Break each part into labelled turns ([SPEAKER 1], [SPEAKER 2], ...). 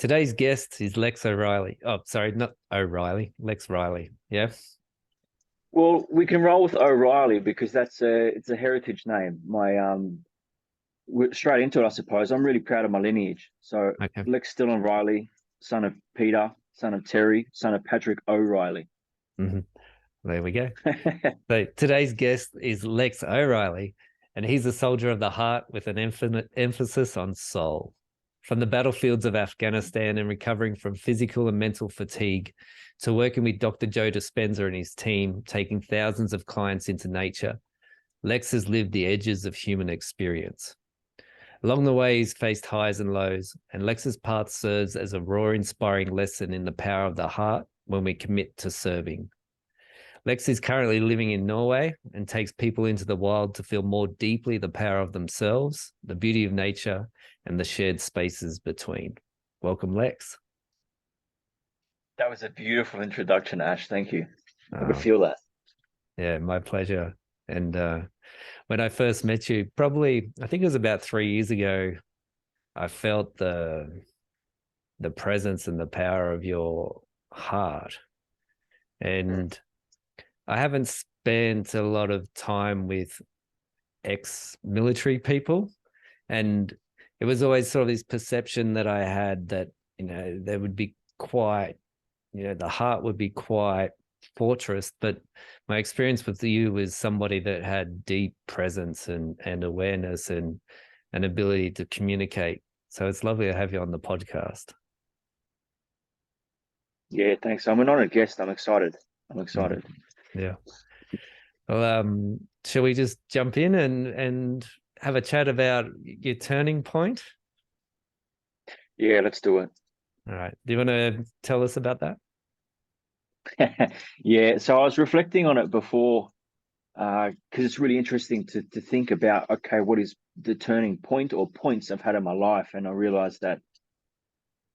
[SPEAKER 1] Today's guest is Lex O'Reilly. Oh, sorry, not O'Reilly, Lex Reilly. Yeah.
[SPEAKER 2] Well, we can roll with O'Reilly because it's a heritage name. We're straight into it, I suppose. I'm really proud of my lineage. So
[SPEAKER 1] Okay.
[SPEAKER 2] Lex Dillon Riley, son of Peter, son of Terry, son of Patrick O'Reilly.
[SPEAKER 1] hmm There we go. So today's guest is Lex O'Reilly, and he's a soldier of the heart with an infinite emphasis on soul. From the battlefields of Afghanistan and recovering from physical and mental fatigue to working with Dr. Joe Dispenza and his team, taking thousands of clients into nature, Lex has lived the edges of human experience. Along the way, he's faced highs and lows, and Lex's path serves as a raw, inspiring lesson in the power of the heart when we commit to serving. Lex is currently living in Norway and takes people into the wild to feel more deeply the power of themselves, the beauty of nature, and the shared spaces between. Welcome, Lex.
[SPEAKER 2] That was a beautiful introduction, Ash. Thank you. I could
[SPEAKER 1] Oh,
[SPEAKER 2] feel that.
[SPEAKER 1] yeah, my pleasure. And when I first met you, probably, I think it was about 3 years ago, I felt the presence and the power of your heart.
[SPEAKER 2] Mm.
[SPEAKER 1] And I haven't spent a lot of time with ex-military people. And it was always sort of this perception that I had that, there would be quite, the heart would be quite fortress. But my experience with you was somebody that had deep presence and awareness and an ability to communicate. So it's lovely to have you on the podcast.
[SPEAKER 2] Yeah, thanks. I'm an honored guest. I'm excited. I'm
[SPEAKER 1] Mhm.
[SPEAKER 2] excited.
[SPEAKER 1] Yeah. Well, shall we just jump in and have a chat about your turning point?
[SPEAKER 2] Yeah, let's do it.
[SPEAKER 1] All right. Do you want to tell us about that?
[SPEAKER 2] Yeah, so I was reflecting on it before because it's really interesting to think about, okay, what is the turning point or points I've had in my life? And I realized that,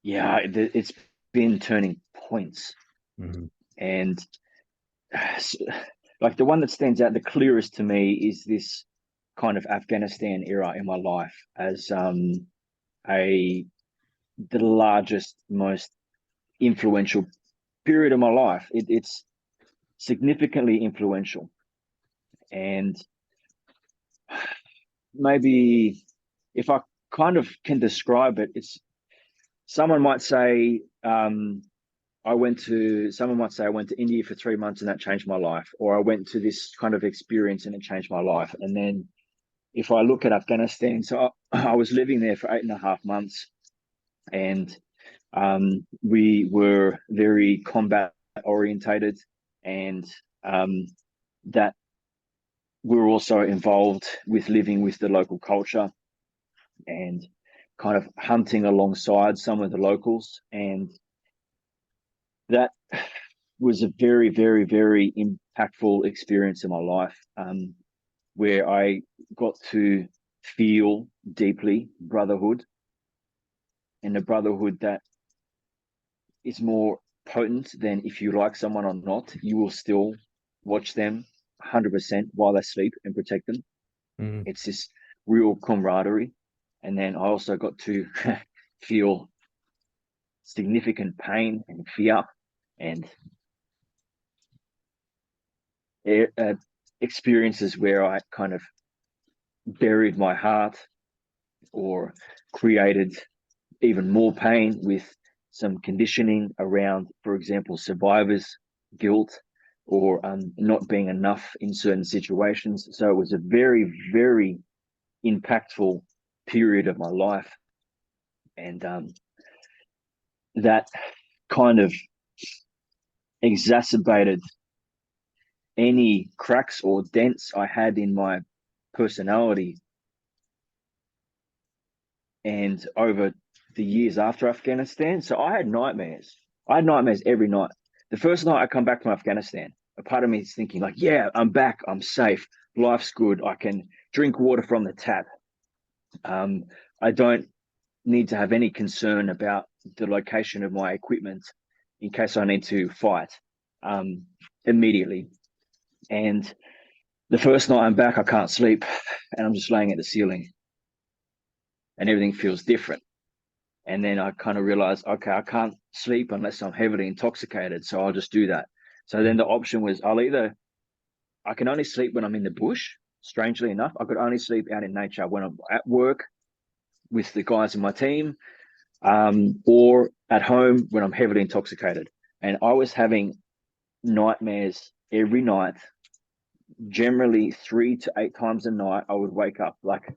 [SPEAKER 2] yeah, it's been turning points.
[SPEAKER 1] Mm-hmm.
[SPEAKER 2] And like the one that stands out the clearest to me is this kind of Afghanistan era in my life as a the largest, most influential period of my life. It's significantly influential. And maybe if I kind of can describe it, it's someone might say someone might say I went to India for 3 months and that changed my life, or I went to this kind of experience and it changed my life. And then if I look at Afghanistan, so I was living there for 8.5 months, and we were very combat orientated, and that we were also involved with living with the local culture and kind of hunting alongside some of the locals. And that was a very, very, very impactful experience in my life, where I got to feel deeply brotherhood, and a brotherhood that is more potent than if you like someone or not, you will still watch them 100% while they sleep and protect them.
[SPEAKER 1] Mm-hmm.
[SPEAKER 2] It's this real camaraderie. And then I also got to feel significant pain and fear and uh, experiences where I kind of buried my heart or created even more pain with some conditioning around, for example, survivor's guilt or not being enough in certain situations. So it was a very, very impactful period of my life. And that kind of exacerbated any cracks or dents I had in my personality. And over the years after Afghanistan, so I had nightmares. I had nightmares every night. The first night I come back from Afghanistan, a part of me is thinking like, yeah, I'm back, I'm safe, life's good, I can drink water from the tap. Um, I don't need to have any concern about the location of my equipment in case I need to fight um, immediately. And the first night I'm back, I can't sleep, and I'm just laying at the ceiling, and everything feels different. And then I kind of realized, okay, I can't sleep unless I'm heavily intoxicated. So I'll just do that. So then the option was I can only sleep when I'm in the bush. Strangely enough, I could only sleep out in nature when I'm at work with the guys in my team, or at home when I'm heavily intoxicated. And I was having nightmares every night, generally 3 to 8 times a night. I would wake up like,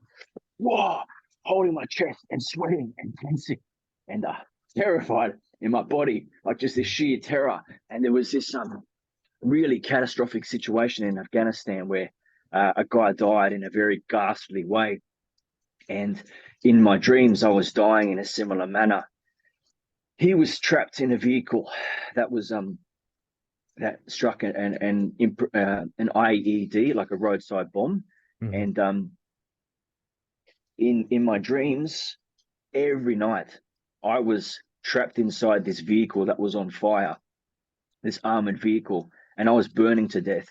[SPEAKER 2] whoa, holding my chest and sweating and tensing and terrified in my body, like just this sheer terror. And there was this really catastrophic situation in Afghanistan where a guy died in a very ghastly way. And in my dreams, I was dying in a similar manner. He was trapped in a vehicle that was that struck an IED, like a roadside bomb.
[SPEAKER 1] Mm-hmm.
[SPEAKER 2] And in my dreams, every night I was trapped inside this vehicle that was on fire, this armored vehicle, and I was burning to death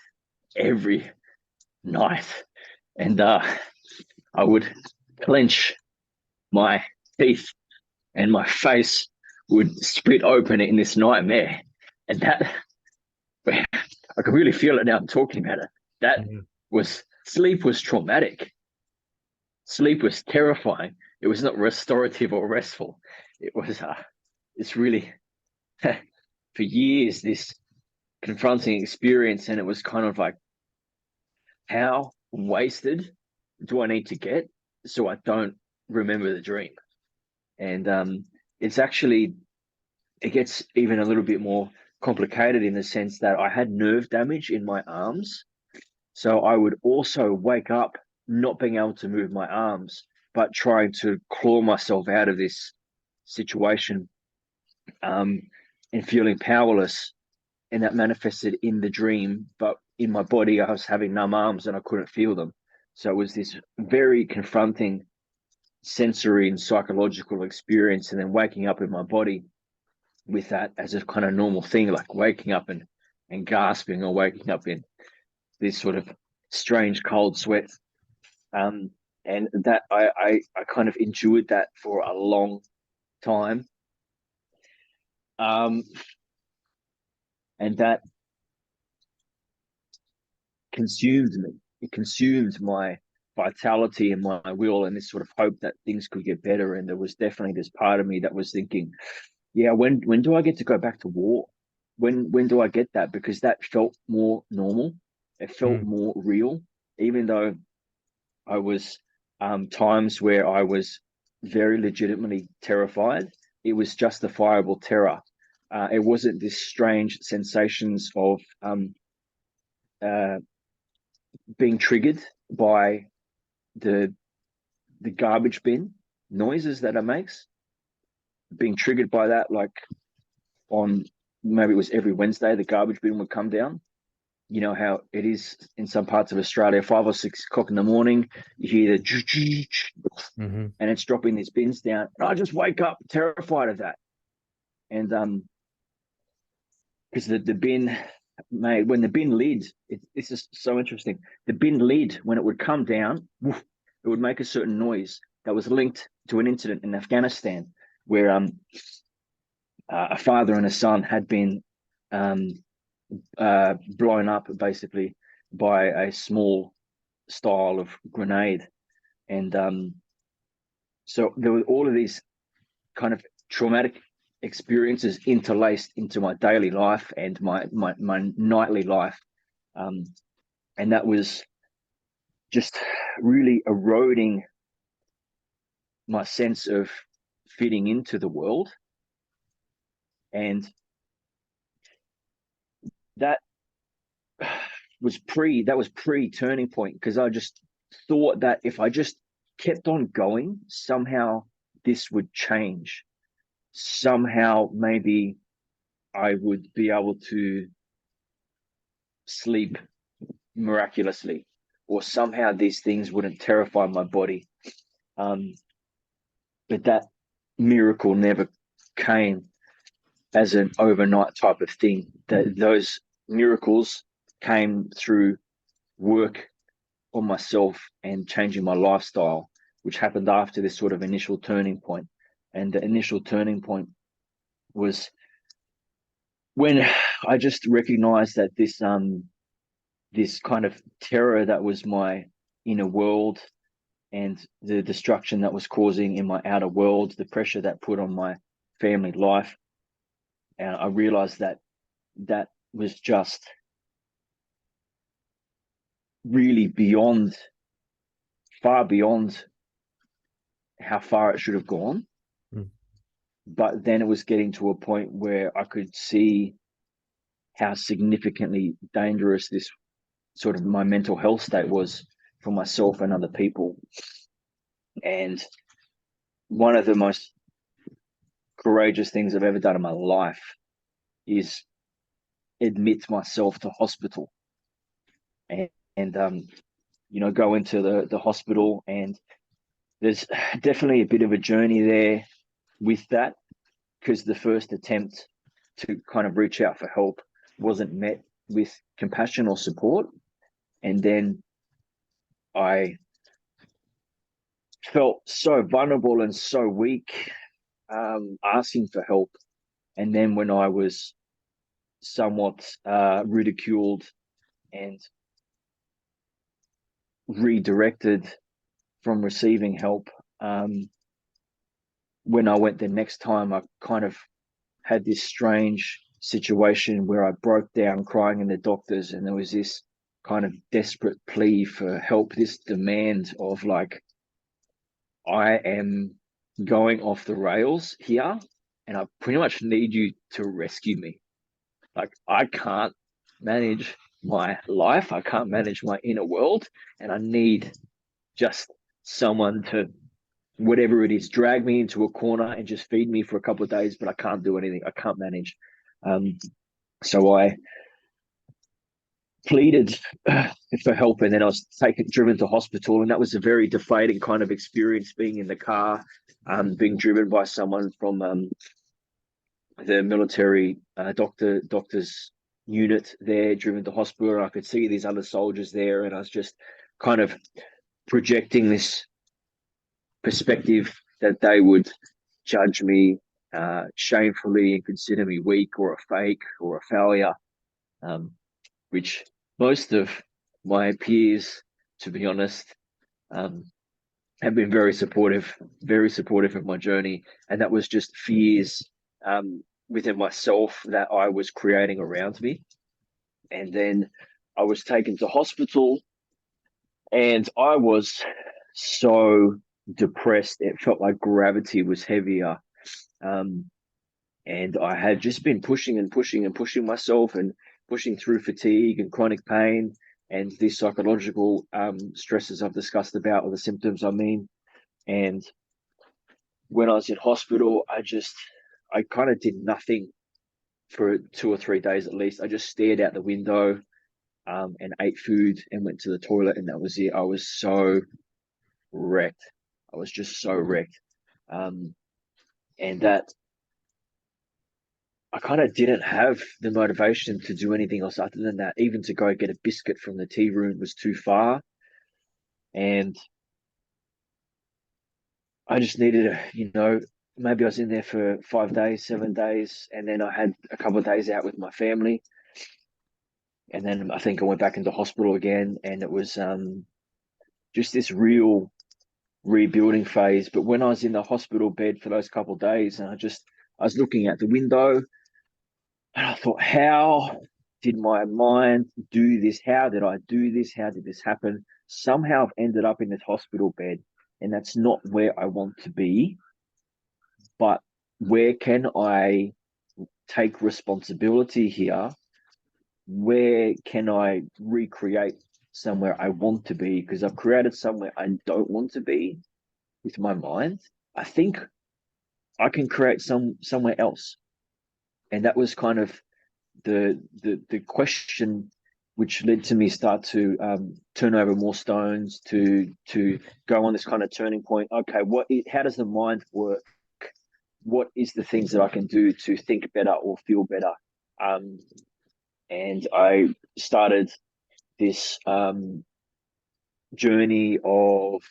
[SPEAKER 2] every night. And I would clench my teeth and my face would split open in this nightmare. And that, I can really feel it now I'm talking about it. That was, sleep was traumatic. Sleep was terrifying. It was not restorative or restful. It was, it's really, for years, this confronting experience. And it was kind of like, how wasted do I need to get so I don't remember the dream? And it's actually, it gets even a little bit more complicated in the sense that I had nerve damage in my arms. So I would also wake up not being able to move my arms, but trying to claw myself out of this situation, and feeling powerless. And that manifested in the dream, but in my body, I was having numb arms and I couldn't feel them. So it was this very confronting sensory and psychological experience. And then waking up in my body with that as a kind of normal thing, like waking up and gasping, or waking up in this sort of strange cold sweat. And that I kind of endured that for a long time. And that consumed me. It consumed my vitality and my will, and this sort of hope that things could get better. And there was definitely this part of me that was thinking, yeah, when do I get to go back to war? When do I get that? Because that felt more normal. It felt more real, even though I was times where I was very legitimately terrified. It was justifiable terror. It wasn't this strange sensations of being triggered by the garbage bin noises that it makes. Being triggered by that, like on, maybe it was every Wednesday, the garbage bin would come down. You know how it is in some parts of Australia, 5 or 6 o'clock in the morning, you hear the and it's dropping these bins down. And I just wake up terrified of that. And because the bin made, when the bin lid, this is so interesting. The bin lid, when it would come down, it would make a certain noise that was linked to an incident in Afghanistan where a father and a son had been blown up basically by a small style of grenade. And so there were all of these kind of traumatic experiences interlaced into my daily life and my nightly life. And that was just really eroding my sense of fitting into the world. And that was pre turning point, because I just thought that if I just kept on going, somehow this would change. Somehow maybe I would be able to sleep miraculously, or somehow these things wouldn't terrify my body. But that miracle never came as an overnight type of thing. Those miracles came through work on myself and changing my lifestyle, which happened after this sort of initial turning point. And the initial turning point was when I just recognized that this kind of terror that was my inner world and the destruction that was causing in my outer world, the pressure that put on my family life. And I realized that that was just really beyond, far beyond how far it should have gone.
[SPEAKER 1] Mm.
[SPEAKER 2] But then it was getting to a point where I could see how significantly dangerous this sort of my mental health state was for myself and other people. And one of the most courageous things I've ever done in my life is admit myself to hospital and you know, go into the hospital. And there's definitely a bit of a journey there with that, because the first attempt to kind of reach out for help wasn't met with compassion or support. And then I felt so vulnerable and so weak, asking for help. And then when I was somewhat ridiculed and redirected from receiving help, when I went the next time, I kind of had this strange situation where I broke down crying in the doctors, and there was this kind of desperate plea for help, this demand of like, I am going off the rails here and I pretty much need you to rescue me. Like, I can't manage my life, I can't manage my inner world, and I need just someone to, whatever it is, drag me into a corner and just feed me for a couple of days, but I can't do anything. I can't manage. So I pleaded for help, and then I was driven to hospital, and that was a very deflating kind of experience, being in the car, being driven by someone from the military doctors unit there, driven to hospital. And I could see these other soldiers there, and I was just kind of projecting this perspective that they would judge me shamefully and consider me weak or a fake or a failure, which most of my peers, to be honest, have been very supportive of my journey. And that was just fears within myself that I was creating around me. And then I was taken to hospital, and I was so depressed. It felt like gravity was heavier. And I had just been pushing and pushing and pushing myself, and pushing through fatigue and chronic pain and these psychological stresses I've discussed about, or the symptoms, I mean. And when I was in hospital, I kind of did nothing for 2 or 3 days at least. I just stared out the window and ate food and went to the toilet, and that was it. I was so wrecked. I was just so wrecked. And that I kind of didn't have the motivation to do anything else other than that. Even to go get a biscuit from the tea room was too far. And I just needed maybe I was in there for 5 days, 7 days, and then I had a couple of days out with my family. And then I think I went back into hospital again, and it was just this real rebuilding phase. But when I was in the hospital bed for those couple of days, and I was looking out the window, and I thought, how did my mind do this? How did I do this? How did this happen? Somehow I've ended up in this hospital bed, and that's not where I want to be. But where can I take responsibility here? Where can I recreate somewhere I want to be? Because I've created somewhere I don't want to be with my mind. I think I can create somewhere else. And that was kind of the question, which led to me start to turn over more stones, to go on this kind of turning point. Okay, how does the mind work? What is the things that I can do to think better or feel better? And I started this journey of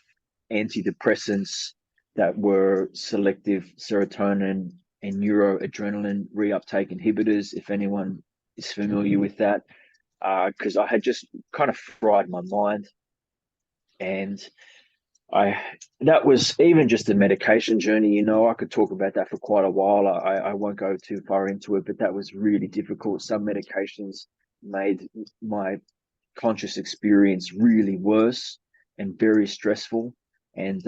[SPEAKER 2] antidepressants, that were selective serotonin and neuroadrenaline reuptake inhibitors, if anyone is familiar with that, because I had just kind of fried my mind. And I that was even just a medication journey. I could talk about that for quite a while. I won't go too far into it, but that was really difficult. Some medications made my conscious experience really worse and very stressful, and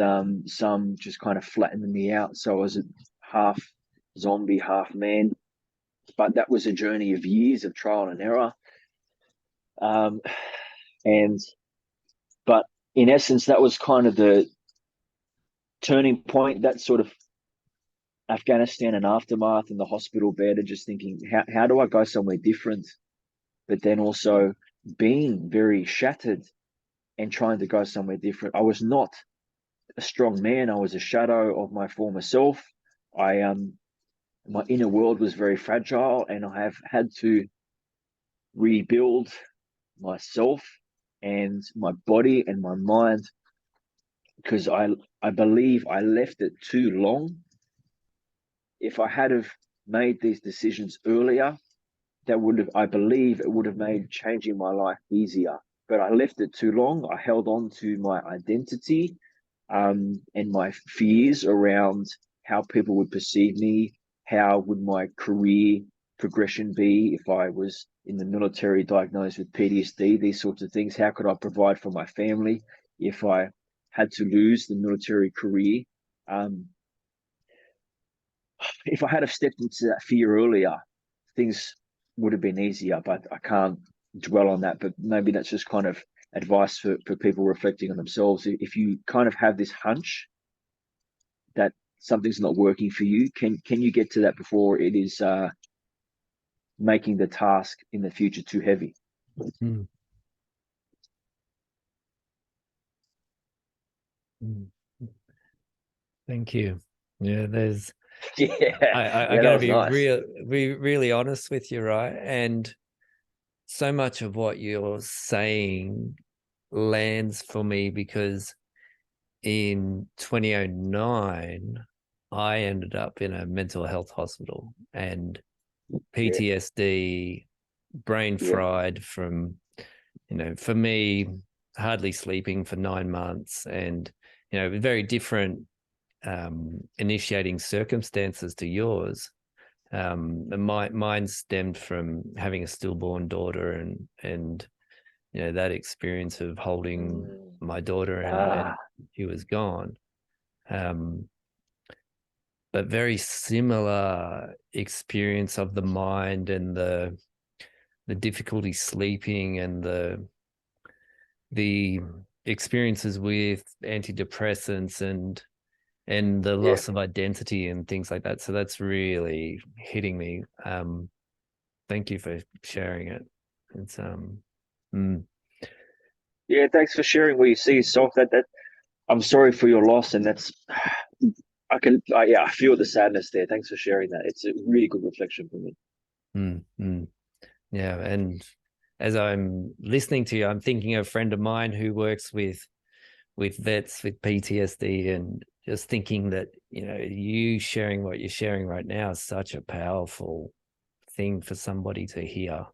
[SPEAKER 2] some just kind of flattened me out. So I was a half zombie, half man. But that was a journey of years of trial and error. Um, and but in essence, that was kind of the turning point. That sort of Afghanistan and aftermath and the hospital bed, and just thinking, how do I go somewhere different? But then also being very shattered and trying to go somewhere different. I was not a strong man. I was a shadow of my former self. My inner world was very fragile, and I have had to rebuild myself and my body and my mind, because I believe I left it too long. If I had have made these decisions earlier, that would have, I believe it would have made changing my life easier. But I left it too long. I held on to my identity, and my fears around how people would perceive me. How would my career progression be if I was in the military diagnosed with PTSD? These sorts of things. How could I provide for my family if I had to lose the military career? If I had have stepped into that fear earlier, things would have been easier, but I can't dwell on that. But maybe that's just kind of advice for people reflecting on themselves. If you kind of have this hunch that something's not working for you, can you get to that before it is making the task in the future too heavy?
[SPEAKER 1] Mm. Mm. Thank you. Yeah, there's
[SPEAKER 2] Yeah,
[SPEAKER 1] I
[SPEAKER 2] yeah, that
[SPEAKER 1] gotta
[SPEAKER 2] was
[SPEAKER 1] be
[SPEAKER 2] nice.
[SPEAKER 1] really honest with you, right? And so much of what you're saying lands for me because in 2009, I ended up in a mental health hospital and
[SPEAKER 2] Yeah,
[SPEAKER 1] PTSD, brain
[SPEAKER 2] yeah,
[SPEAKER 1] fried from, for me, hardly sleeping for 9 months and, very different initiating circumstances to yours. Mine stemmed from having a stillborn daughter and that experience of holding
[SPEAKER 2] mm.
[SPEAKER 1] my daughter and
[SPEAKER 2] Ah,
[SPEAKER 1] she was gone. But very similar experience of the mind and the difficulty sleeping and the experiences with antidepressants and the
[SPEAKER 2] yeah.
[SPEAKER 1] loss of identity and things like that. So that's really hitting me. Thank you for sharing it. It's mm,
[SPEAKER 2] Yeah, thanks for sharing where you see yourself. That I'm sorry for your loss, and that's yeah, I feel the sadness there. Thanks for sharing that. It's a really good reflection for me.
[SPEAKER 1] mm, mm. Yeah, and as I'm listening to you, I'm thinking of a friend of mine who works with vets with PTSD, and just thinking that you sharing what you're sharing right now is such a powerful thing for somebody to hear.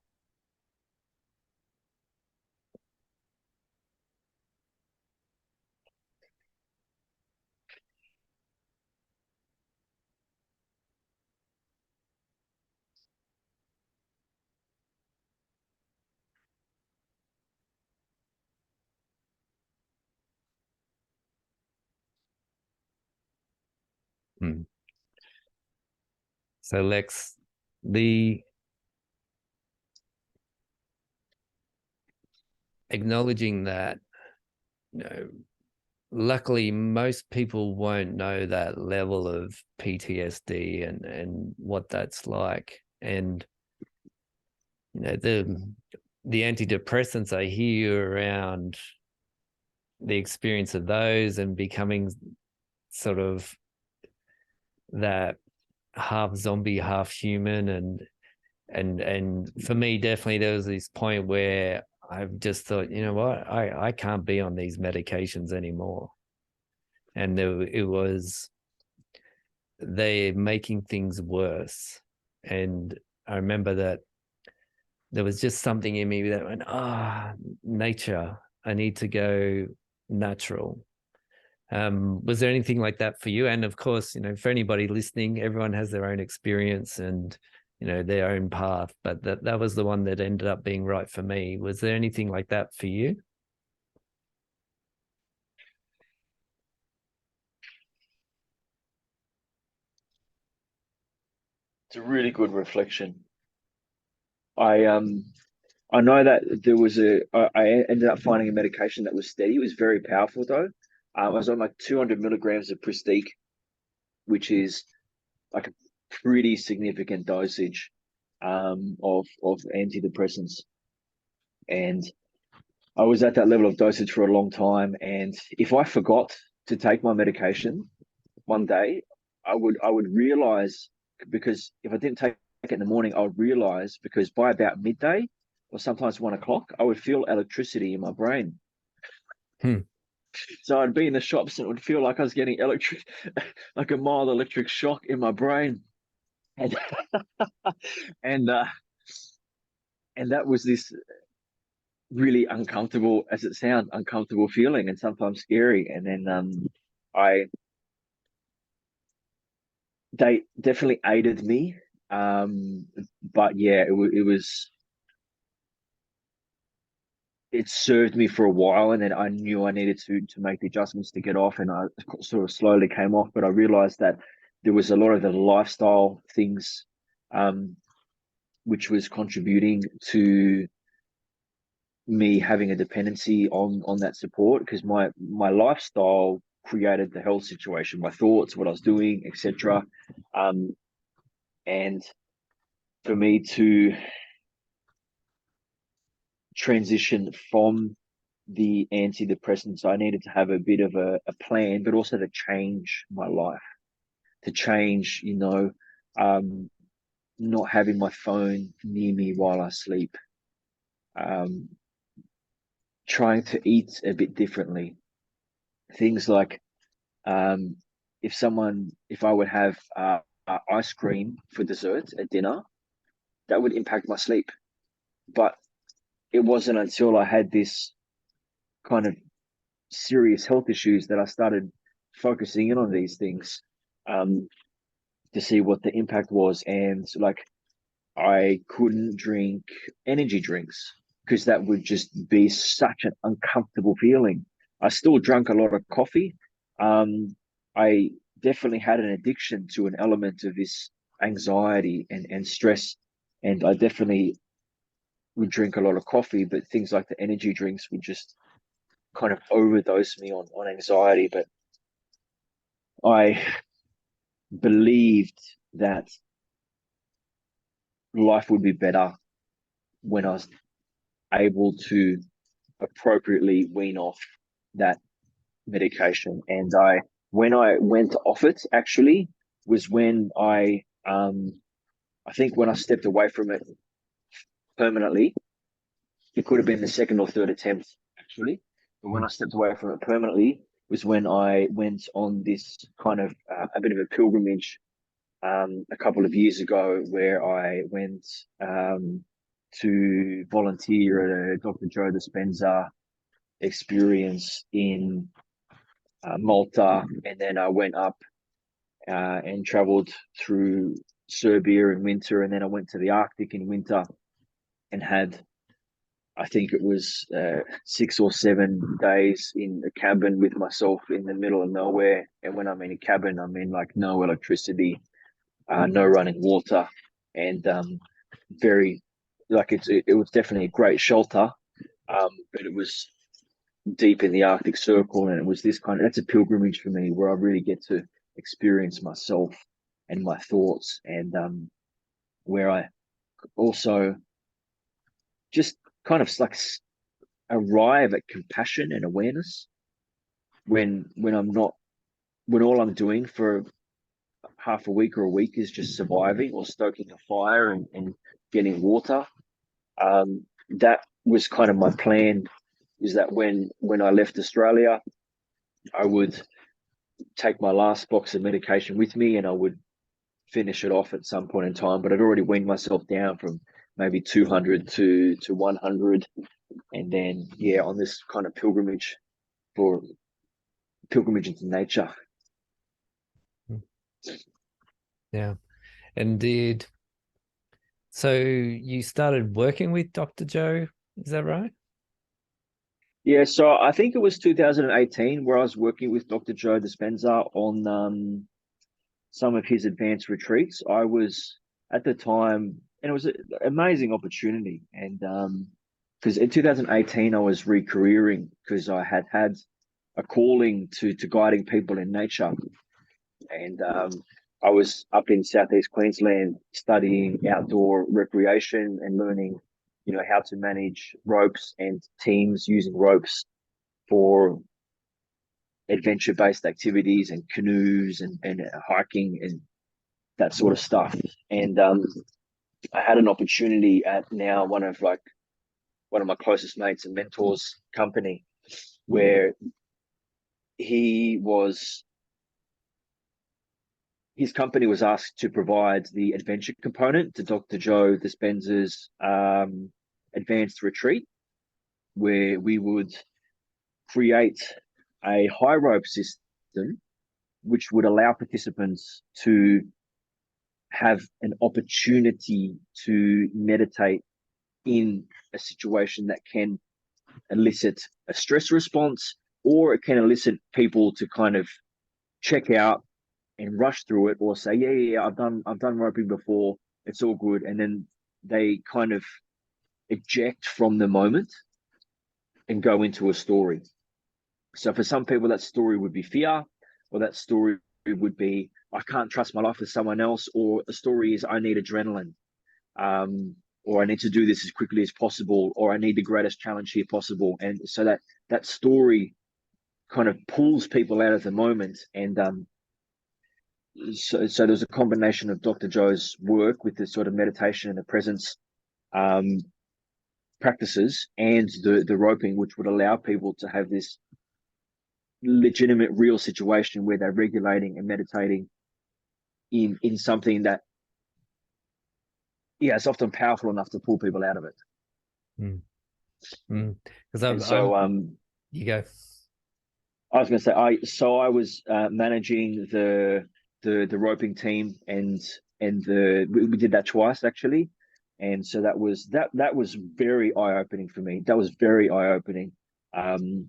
[SPEAKER 1] Mm. So Lex, the acknowledging that, you know, luckily most people won't know that level of PTSD and what that's like. And the antidepressants, I hear you around the experience of those and becoming sort of that half zombie, half human. And for me, definitely there was this point where I've just thought, you know what, I can't be on these medications anymore. and it was they making things worse. And I remember that there was just something in me that went, nature, I need to go natural. Was there anything like that for you? And of course, for anybody listening, everyone has their own experience and, their own path, but that was the one that ended up being right for me. Was there anything like that for you?
[SPEAKER 2] It's a really good reflection. I know that there was I ended up finding a medication that was steady. It was very powerful though. I was on like 200 milligrams of Pristique, which is like a pretty significant dosage of antidepressants. And I was at that level of dosage for a long time. And if I forgot to take my medication one day, I would realize, because if I didn't take it in the morning, I would realize, because by about midday or sometimes 1 o'clock, I would feel electricity in my brain.
[SPEAKER 1] Hmm.
[SPEAKER 2] So I'd be in the shops and it would feel like I was getting electric, like a mild electric shock in my brain. And and uh, and that was this really uncomfortable, as it sounds, uncomfortable feeling, and sometimes scary. And then I they definitely aided me. But yeah, it served me for a while, and then I knew I needed to make the adjustments to get off, and I sort of slowly came off. But I realized that there was a lot of the lifestyle things, um, which was contributing to me having a dependency on that support, because my lifestyle created the health situation, my thoughts, what I was doing, etc. And for me to transition from the antidepressants, I needed to have a bit of a plan, but also to change my life, to change, not having my phone near me while I sleep, um, trying to eat a bit differently. Things like, um, if I would have ice cream for dessert at dinner, that would impact my sleep. But it wasn't until I had this kind of serious health issues that I started focusing in on these things, um, to see what the impact was. And like, I couldn't drink energy drinks because that would just be such an uncomfortable feeling. I still drank a lot of coffee. I definitely had an addiction to an element of this anxiety and stress. And I definitely would drink a lot of coffee, but things like the energy drinks would just kind of overdose me on anxiety. But I believed that life would be better when I was able to appropriately wean off that medication. And when I went off it, actually, was when I think when I stepped away from it permanently. It could have been the second or third attempt, actually. But when I stepped away from it permanently was when I went on this kind of a bit of a pilgrimage, a couple of years ago, where I went to volunteer at a Dr. Joe Dispenza experience in Malta, and then I went up and traveled through Serbia in winter, and then I went to the Arctic in winter and had, I think it was 6 or 7 days in a cabin with myself in the middle of nowhere. And when I mean a cabin, I mean like no electricity, no running water, and very, like, it was definitely a great shelter, but it was deep in the Arctic Circle, and it was this kind of, that's a pilgrimage for me where I really get to experience myself and my thoughts, and where I also just kind of like arrive at compassion and awareness when I'm not, when all I'm doing for half a week or a week is just surviving or stoking a fire and getting water. That was kind of my plan, is that when I left Australia, I would take my last box of medication with me, and I would finish it off at some point in time. But I'd already weaned myself down from maybe 200 to 100, and then on this kind of pilgrimage into nature.
[SPEAKER 1] Yeah. And so you started working with Dr. Joe, is that right?
[SPEAKER 2] Yeah, so I think it was 2018 where I was working with Dr. Joe Dispenza on some of his advanced retreats. I was at the time, and it was an amazing opportunity. And because in 2018 I was re-careering because I had a calling to guiding people in nature, and I was up in southeast Queensland studying outdoor recreation and learning, how to manage ropes and teams using ropes for adventure-based activities and canoes and hiking and that sort of stuff. And I had an opportunity at now one of my closest mates and mentors company, where his company was asked to provide the adventure component to Dr. Joe Dispenza's advanced retreat, where we would create a high rope system which would allow participants to have an opportunity to meditate in a situation that can elicit a stress response, or it can elicit people to kind of check out and rush through it, or say, yeah, I've done roping before, it's all good, and then they kind of eject from the moment and go into a story. So for some people, that story would be fear, or that story would be, I can't trust my life with someone else, or a story is, I need adrenaline, or I need to do this as quickly as possible, or I need the greatest challenge here possible. And so that story kind of pulls people out of the moment. And so there's a combination of Dr. Joe's work with the sort of meditation and the presence practices and the roping, which would allow people to have this legitimate, real situation where they're regulating and meditating in something that, it's often powerful enough to pull people out of it.
[SPEAKER 1] Because you go.
[SPEAKER 2] I was going to say, I was managing the roping team, and we did that twice actually, and so that was very eye opening for me. That was very eye opening, and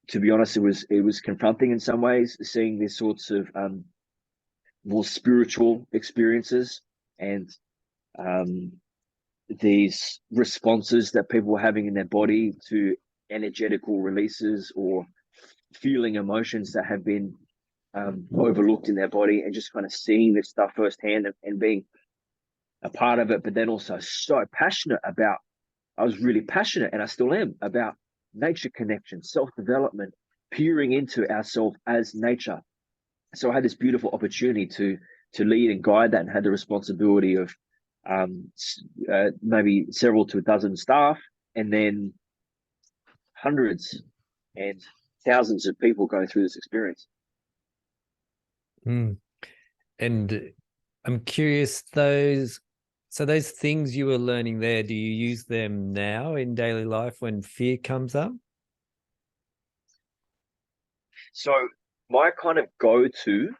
[SPEAKER 2] to be honest, it was confronting in some ways, seeing these sorts of more spiritual experiences and these responses that people were having in their body to energetical releases or feeling emotions that have been overlooked in their body, and just kind of seeing this stuff firsthand and being a part of it. But then also so passionate about, I was really passionate, and I still am, about nature connection, self-development, peering into ourselves as nature. So I had this beautiful opportunity to lead and guide that, and had the responsibility of maybe several to a dozen staff, and then hundreds and thousands of people going through this experience.
[SPEAKER 1] And I'm curious, those things you were learning there, do you use them now in daily life when fear comes up?
[SPEAKER 2] So my kind of go-to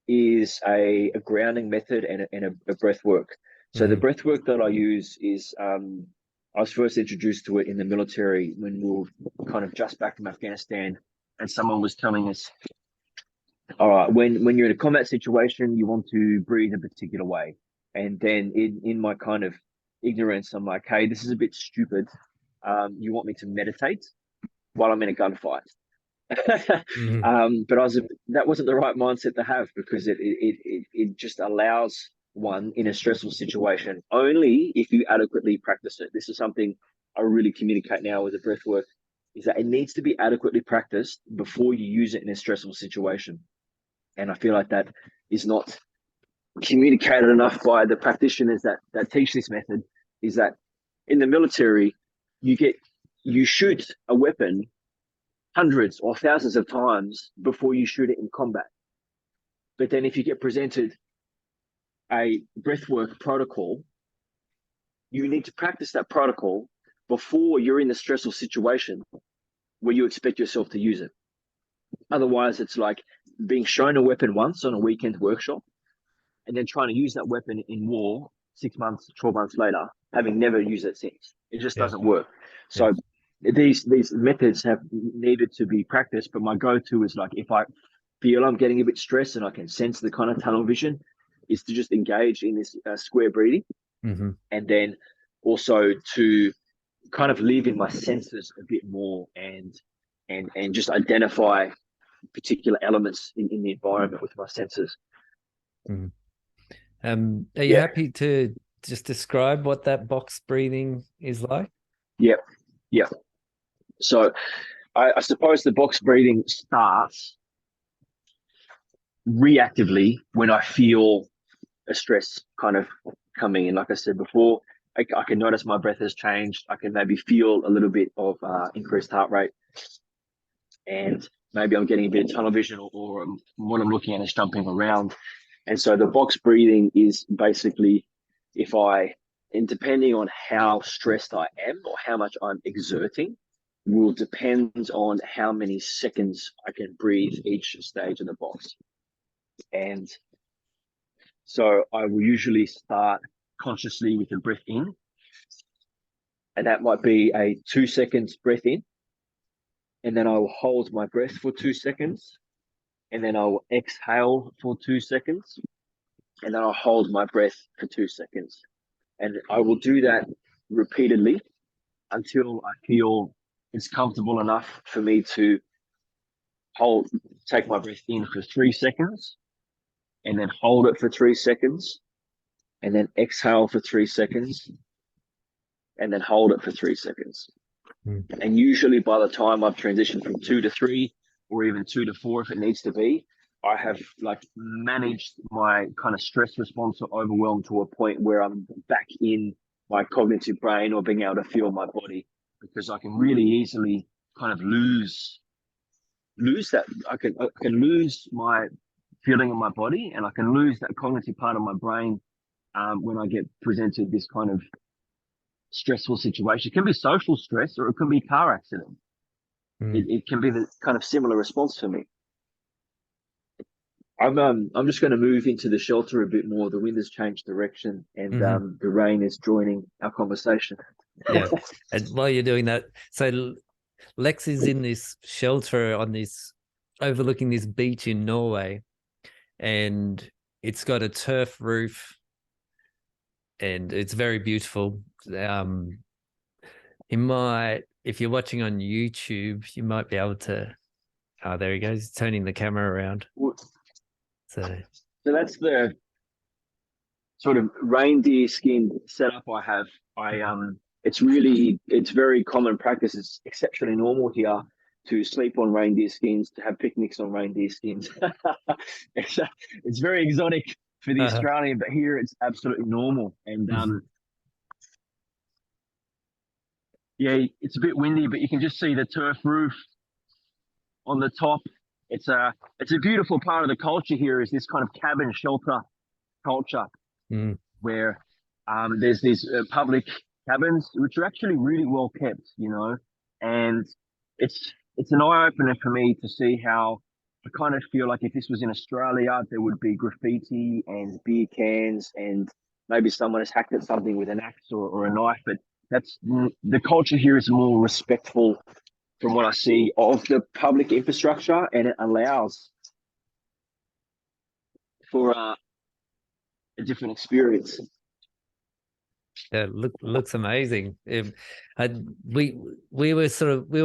[SPEAKER 2] is a grounding method and a breath work. So the breath work that I use is, I was first introduced to it in the military when we were kind of just back from Afghanistan, and someone was telling us, all right, when you're in a combat situation, you want to breathe a particular way. And then in my kind of ignorance, I'm like, hey, this is a bit stupid. You want me to meditate while I'm in a gunfight? But that wasn't the right mindset to have, because it just allows one in a stressful situation only if you adequately practice it. This is something I really communicate now with the breath work, is that it needs to be adequately practiced before you use it in a stressful situation. And I feel like that is not communicated enough by the practitioners that teach this method, is that in the military, you shoot a weapon hundreds or thousands of times before you shoot it in combat. But then if you get presented a breathwork protocol, you need to practice that protocol before you're in the stressful situation where you expect yourself to use it. Otherwise, it's like being shown a weapon once on a weekend workshop and then trying to use that weapon in war 6 months, 12 months later, having never used it since. It just doesn't work. So these methods have needed to be practiced, but my go-to is like, if I feel I'm getting a bit stressed and I can sense the kind of tunnel vision, is to just engage in this square breathing, and then also to kind of live in my senses a bit more and just identify particular elements in the environment with my senses.
[SPEAKER 1] Are you happy to just describe what that box breathing is like?
[SPEAKER 2] Yeah. So I suppose the box breathing starts reactively when I feel a stress kind of coming in. Like I said before, I can notice my breath has changed. I can maybe feel a little bit of increased heart rate, and maybe I'm getting a bit of tunnel vision, or what I'm looking at is jumping around. And so the box breathing is basically, and depending on how stressed I am or how much I'm exerting, will depend on how many seconds I can breathe each stage of the box. And so I will usually start consciously with the breath in, and that might be a 2 seconds breath in, and then I will hold my breath for 2 seconds, and then I will exhale for 2 seconds, and then I'll hold my breath for 2 seconds. And I will do that repeatedly until I feel it's comfortable enough for me to take my breath in for 3 seconds, and then hold it for 3 seconds, and then exhale for 3 seconds, and then hold it for 3 seconds. And usually by the time I've transitioned from 2 to 3, or even 2 to 4 if it needs to be, I have like managed my kind of stress response or overwhelm to a point where I'm back in my cognitive brain or being able to feel my body, because I can really easily kind of lose that. I can lose my feeling in my body, and I can lose that cognitive part of my brain when I get presented this kind of stressful situation. It can be social stress, or it can be car accident. It can be the kind of similar response for me. I'm just going to move into the shelter a bit more. The wind has changed direction, and the rain is joining our conversation.
[SPEAKER 1] Yeah. And while you're doing that, so Lex is in this shelter on this, overlooking this beach in Norway, and it's got a turf roof, and it's very beautiful. You might, if you're watching on YouTube, you might be able to. Oh, there he goes. He's turning the camera around. So
[SPEAKER 2] that's the sort of reindeer skin setup I have. It's very common practice. It's exceptionally normal here to sleep on reindeer skins, to have picnics on reindeer skins. It's very exotic for the Australian, but here it's absolutely normal. And it's a bit windy, but you can just see the turf roof on the top. It's a beautiful part of the culture here, is this kind of cabin shelter culture, where there's these public cabins which are actually really well kept, and it's an eye-opener for me to see how I kind of feel like if this was in Australia, there would be graffiti and beer cans, and maybe someone has hacked at something with an axe or a knife. But the culture here is more respectful, from what I see, of the public infrastructure, and it allows for a different experience.
[SPEAKER 1] Yeah, looks amazing. We were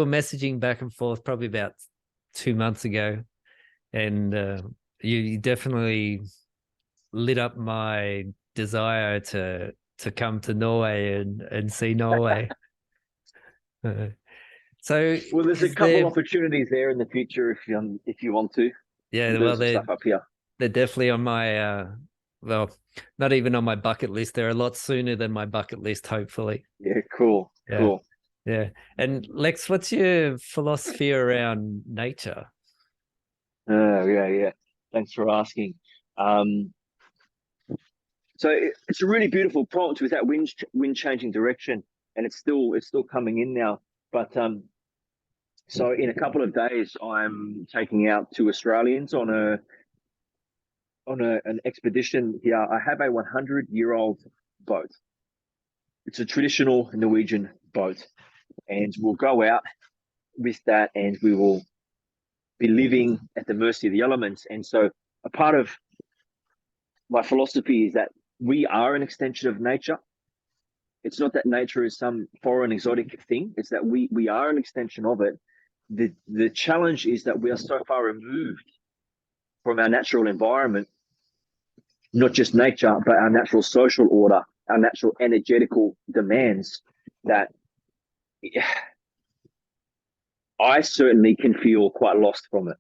[SPEAKER 1] messaging back and forth probably about 2 months ago, and you definitely lit up my desire to come to Norway and see Norway. So,
[SPEAKER 2] well, there's a couple opportunities there in the future if you want to.
[SPEAKER 1] Yeah, well, stuff up here. They're definitely on my well, not even on my bucket list. They're a lot sooner than my bucket list, hopefully.
[SPEAKER 2] Yeah, cool.
[SPEAKER 1] Yeah. And Lex, what's your philosophy around nature?
[SPEAKER 2] Yeah. Thanks for asking. Um, so it's a really beautiful prompt with that wind changing direction, and it's still coming in now. But so in a couple of days, I'm taking out two Australians on an expedition here. I have a 100-year-old boat. It's a traditional Norwegian boat, and we'll go out with that, and we will be living at the mercy of the elements. And so, a part of my philosophy is that we are an extension of nature. It's not that nature is some foreign exotic thing. It's that we are an extension of it. The challenge is that we are so far removed from our natural environment, not just nature, but our natural social order, our natural energetical demands, that I certainly can feel quite lost from it.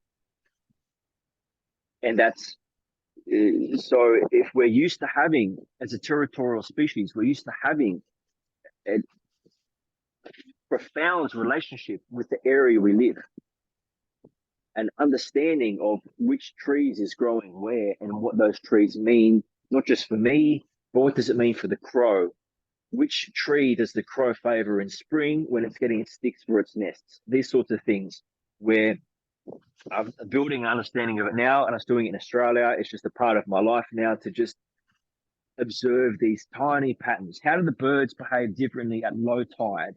[SPEAKER 2] And that's so if we're used to having, as a territorial species, we're used to having a profound relationship with the area we live, an understanding of which trees is growing where and what those trees mean, not just for me, but what does it mean for the crow? Which tree does the crow favor in spring when it's getting its sticks for its nests? These sorts of things, where I'm building an understanding of it now, and I was doing it in Australia. It's just a part of my life now to just observe these tiny patterns. How do the birds behave differently at low tide?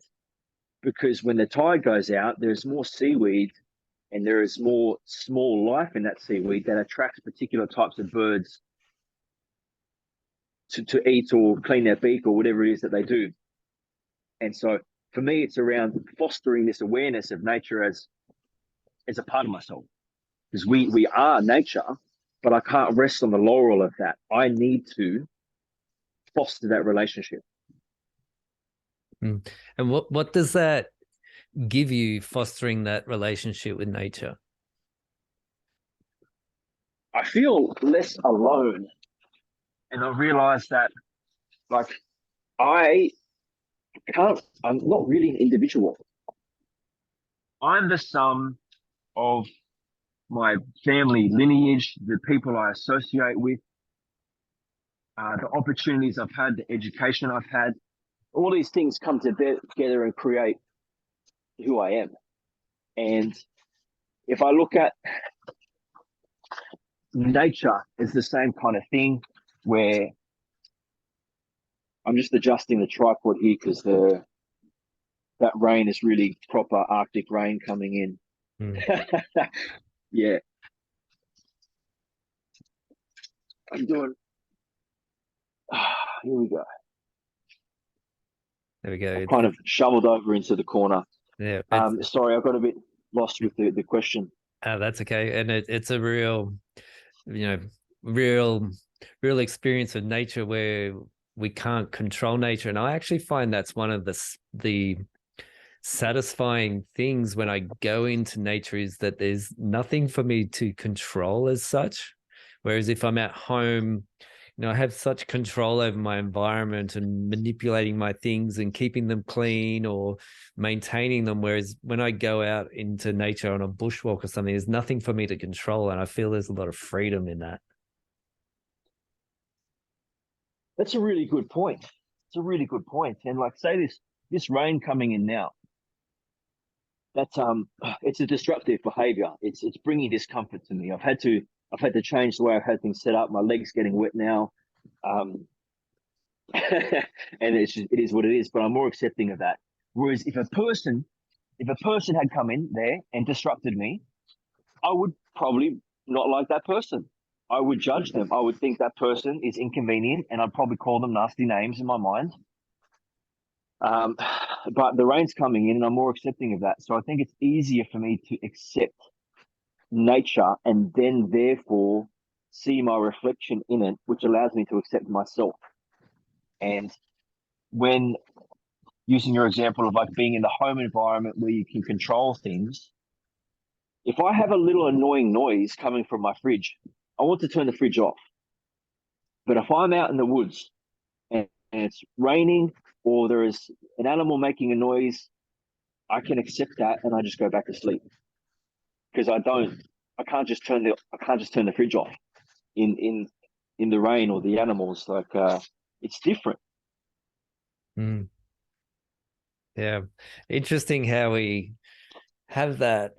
[SPEAKER 2] Because when the tide goes out, there's more seaweed and there is more small life in that seaweed that attracts particular types of birds to eat or clean their beak or whatever it is that they do. And so for me, it's around fostering this awareness of nature as a part of myself. Because we are nature, but I can't rest on the laurel of that. I need to foster that relationship.
[SPEAKER 1] Mm. And what does that give you, fostering that relationship with nature?
[SPEAKER 2] I feel less alone, and I realize that, like, I I'm not really an individual. I'm the sum of my family lineage, the people I associate with, the opportunities I've had, the education I've had. All these things come together and create who I am. And if I look at nature, it's the same kind of thing, where I'm just adjusting the tripod here because that rain is really proper Arctic rain coming in. Yeah, I'm doing. Here we go.
[SPEAKER 1] There we go.
[SPEAKER 2] I've kind of shoveled over into the corner.
[SPEAKER 1] Yeah.
[SPEAKER 2] Sorry, I got a bit lost with the question.
[SPEAKER 1] That's okay. And it's a real, you know, real experience of nature where we can't control nature. And I actually find that's one of the satisfying things when I go into nature, is that there's nothing for me to control as such. Whereas if I'm at home, I have such control over my environment and manipulating my things and keeping them clean or maintaining them. Whereas when I go out into nature on a bushwalk or something, there's nothing for me to control. And I feel there's a lot of freedom in that.
[SPEAKER 2] That's a really good point. It's a really good point. And like, say this rain coming in now, that's it's a disruptive behavior. It's bringing discomfort to me. I've had to change the way I've had things set up. My legs getting wet now, and it is what it is. But I'm more accepting of that. Whereas if a person had come in there and disrupted me, I would probably not like that person. I would judge them. I would think that person is inconvenient, and I'd probably call them nasty names in my mind. But the rain's coming in, and I'm more accepting of that. So I think it's easier for me to accept nature and then therefore see my reflection in it, which allows me to accept myself. And when using your example of like being in the home environment where you can control things, if I have a little annoying noise coming from my fridge, I want to turn the fridge off. But if I'm out in the woods and it's raining, or there is an animal making a noise, I can accept that, and I just go back to sleep because I can't just turn the fridge off in the rain or the animals. Like it's different.
[SPEAKER 1] Mm. Yeah. Interesting how we have that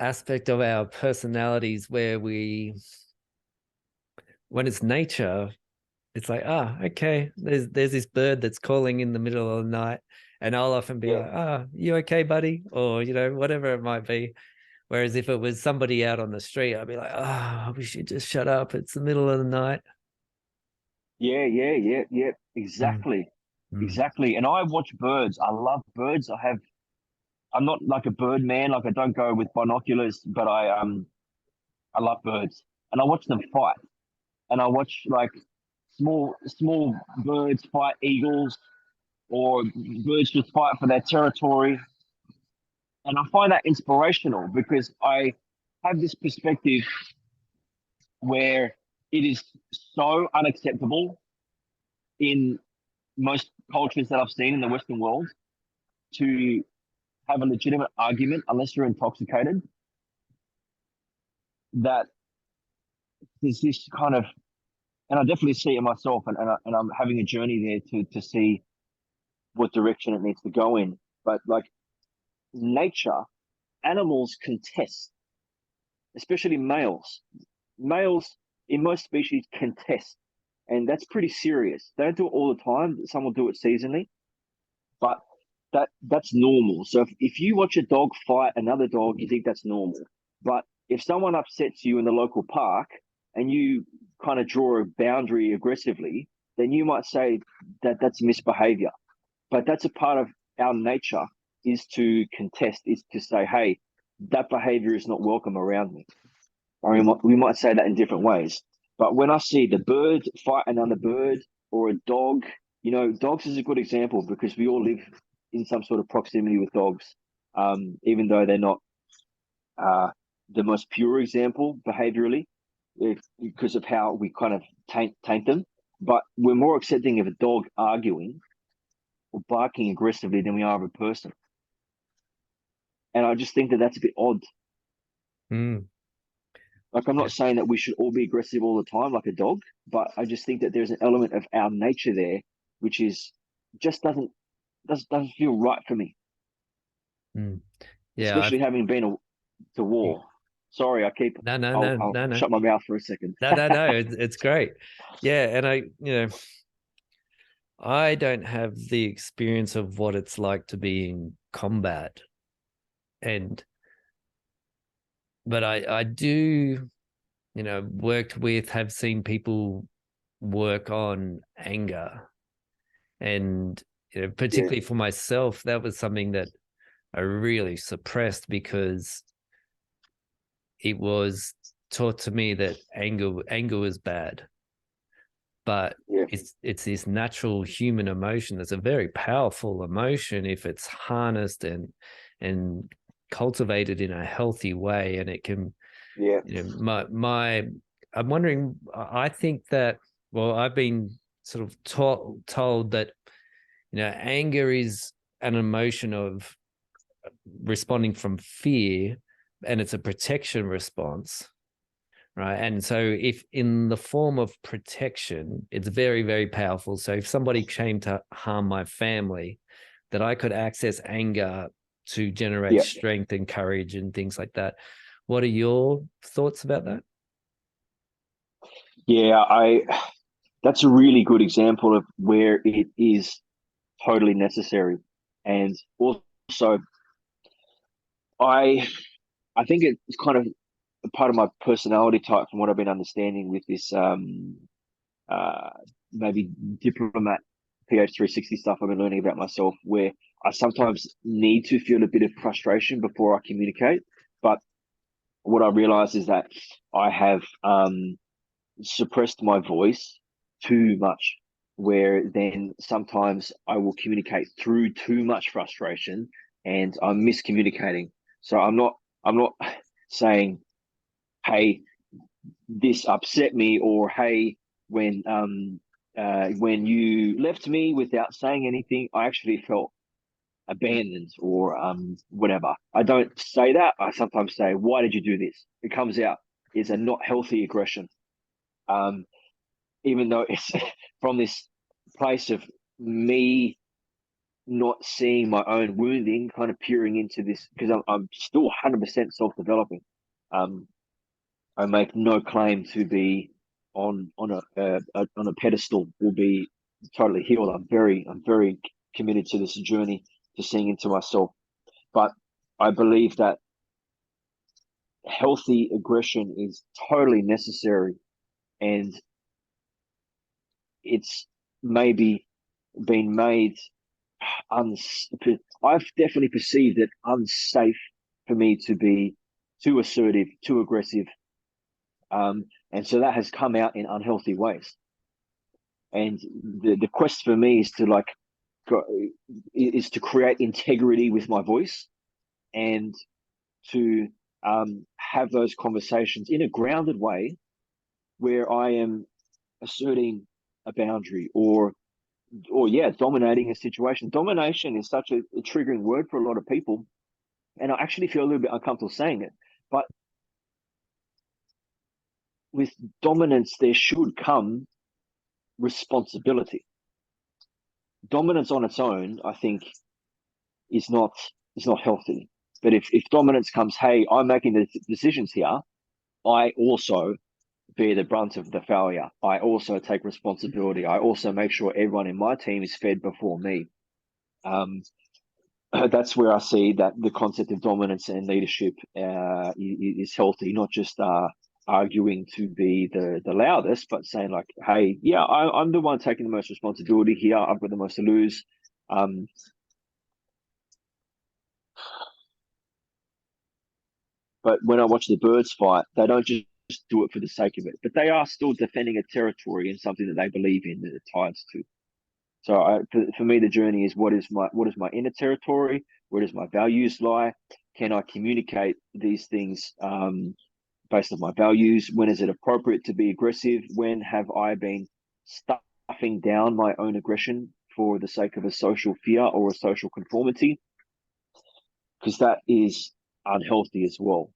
[SPEAKER 1] aspect of our personalities where when it's nature, it's like, okay, there's this bird that's calling in the middle of the night. And I'll often be
[SPEAKER 2] Yeah,
[SPEAKER 1] like, you okay, buddy? Or, whatever it might be. Whereas if it was somebody out on the street, I'd be like, we should just shut up. It's the middle of the night.
[SPEAKER 2] yeah.
[SPEAKER 1] Mm,
[SPEAKER 2] Exactly,
[SPEAKER 1] mm,
[SPEAKER 2] exactly. And I watch birds. I love birds. I'm not like a bird man. Like I don't go with binoculars, but I love birds, and I watch them fight. And I watch like small birds fight eagles, or birds just fight for their territory. And I find that inspirational because I have this perspective where it is so unacceptable in most cultures that I've seen in the Western world to have a legitimate argument unless you're intoxicated. That there's this kind of, and I definitely see it myself, and I'm having a journey there to see what direction it needs to go in. But like nature, animals contest, especially males. Males in most species contest, and that's pretty serious. They don't do it all the time. Some will do it seasonally, but that's normal. So if you watch a dog fight another dog, you think that's normal. But if someone upsets you in the local park and you kind of draw a boundary aggressively, then you might say that that's misbehavior. But that's a part of our nature, is to contest, is to say, hey, that behavior is not welcome around me. I mean, we might say that in different ways. But when I see the bird fight another bird, or a dog, dogs is a good example because we all live in some sort of proximity with dogs, even though they're not uh, the most pure example behaviorally, because of how we kind of taint them. But we're more accepting of a dog arguing or barking aggressively than we are of a person. And I just think that that's a bit odd.
[SPEAKER 1] mm.
[SPEAKER 2] Like, I'm
[SPEAKER 1] Yeah.
[SPEAKER 2] not saying that we should all be aggressive all the time like a dog, but I just think that there's an element of our nature there, which is just doesn't feel right for me,
[SPEAKER 1] Mm. Yeah.
[SPEAKER 2] especially having been to war. Sorry,
[SPEAKER 1] No, no,
[SPEAKER 2] I'll,
[SPEAKER 1] no,
[SPEAKER 2] I'll
[SPEAKER 1] no, no.
[SPEAKER 2] shut my mouth for a second.
[SPEAKER 1] No, no, no. It's great. Yeah. And I don't have the experience of what it's like to be in combat. And, but I do, worked with, have seen people work on anger. And,
[SPEAKER 2] Yeah,
[SPEAKER 1] particularly for myself, that was something that I really suppressed because it was taught to me that anger was bad. But
[SPEAKER 2] yeah,
[SPEAKER 1] it's this natural human emotion that's a very powerful emotion if it's harnessed and cultivated in a healthy way. And it can,
[SPEAKER 2] yeah,
[SPEAKER 1] my I'm wondering, I think that, well, I've been sort of told that, anger is an emotion of responding from fear, and it's a protection response, right? And so if in the form of protection, it's very, very powerful. So if somebody came to harm my family, that I could access anger to generate
[SPEAKER 2] yeah,
[SPEAKER 1] strength and courage and things like that. What are your thoughts about that?
[SPEAKER 2] yeah. That's a really good example of where it is totally necessary, and also I I think it's kind of a part of my personality type from what I've been understanding with this uh, maybe diplomat PH360 stuff I've been learning about myself, where I sometimes need to feel a bit of frustration before I communicate. But what I realize is that I have suppressed my voice too much, where then sometimes I will communicate through too much frustration and I'm miscommunicating. So I'm not saying, hey, this upset me, or hey, when you left me without saying anything, I actually felt abandoned or whatever. I don't say that. I sometimes say, why did you do this? It comes out. It's a not healthy aggression. Even though it's from this place of me not seeing my own wounding, kind of peering into this, because I'm still 100% self-developing. I make no claim to be on a pedestal or be totally healed. I'm very committed to this journey, to seeing into myself. But I believe that healthy aggression is totally necessary, and it's maybe been made I've definitely perceived it unsafe for me to be too assertive, too aggressive, and so that has come out in unhealthy ways. And the quest for me is to create integrity with my voice, and to have those conversations in a grounded way where I am asserting a boundary, or yeah, dominating a situation. Domination is such a triggering word for a lot of people, and I actually feel a little bit uncomfortable saying it. But with dominance, there should come responsibility. Dominance on its own, I think, is not healthy. But if dominance comes, hey, I'm making the decisions here, I also bear the brunt of the failure. I also take responsibility. I also make sure everyone in my team is fed before me. That's where I see that the concept of dominance and leadership is healthy, not just arguing to be the loudest, but saying like, hey, yeah, I'm the one taking the most responsibility here. I've got the most to lose. But when I watch the birds fight, they don't just do it for the sake of it, but they are still defending a territory and something that they believe in, that it ties to. So for me, the journey is what is my inner territory? Where does my values lie? Can I communicate these things based on my values? When is it appropriate to be aggressive? When have I been stuffing down my own aggression for the sake of a social fear or a social conformity? Because that is unhealthy as well.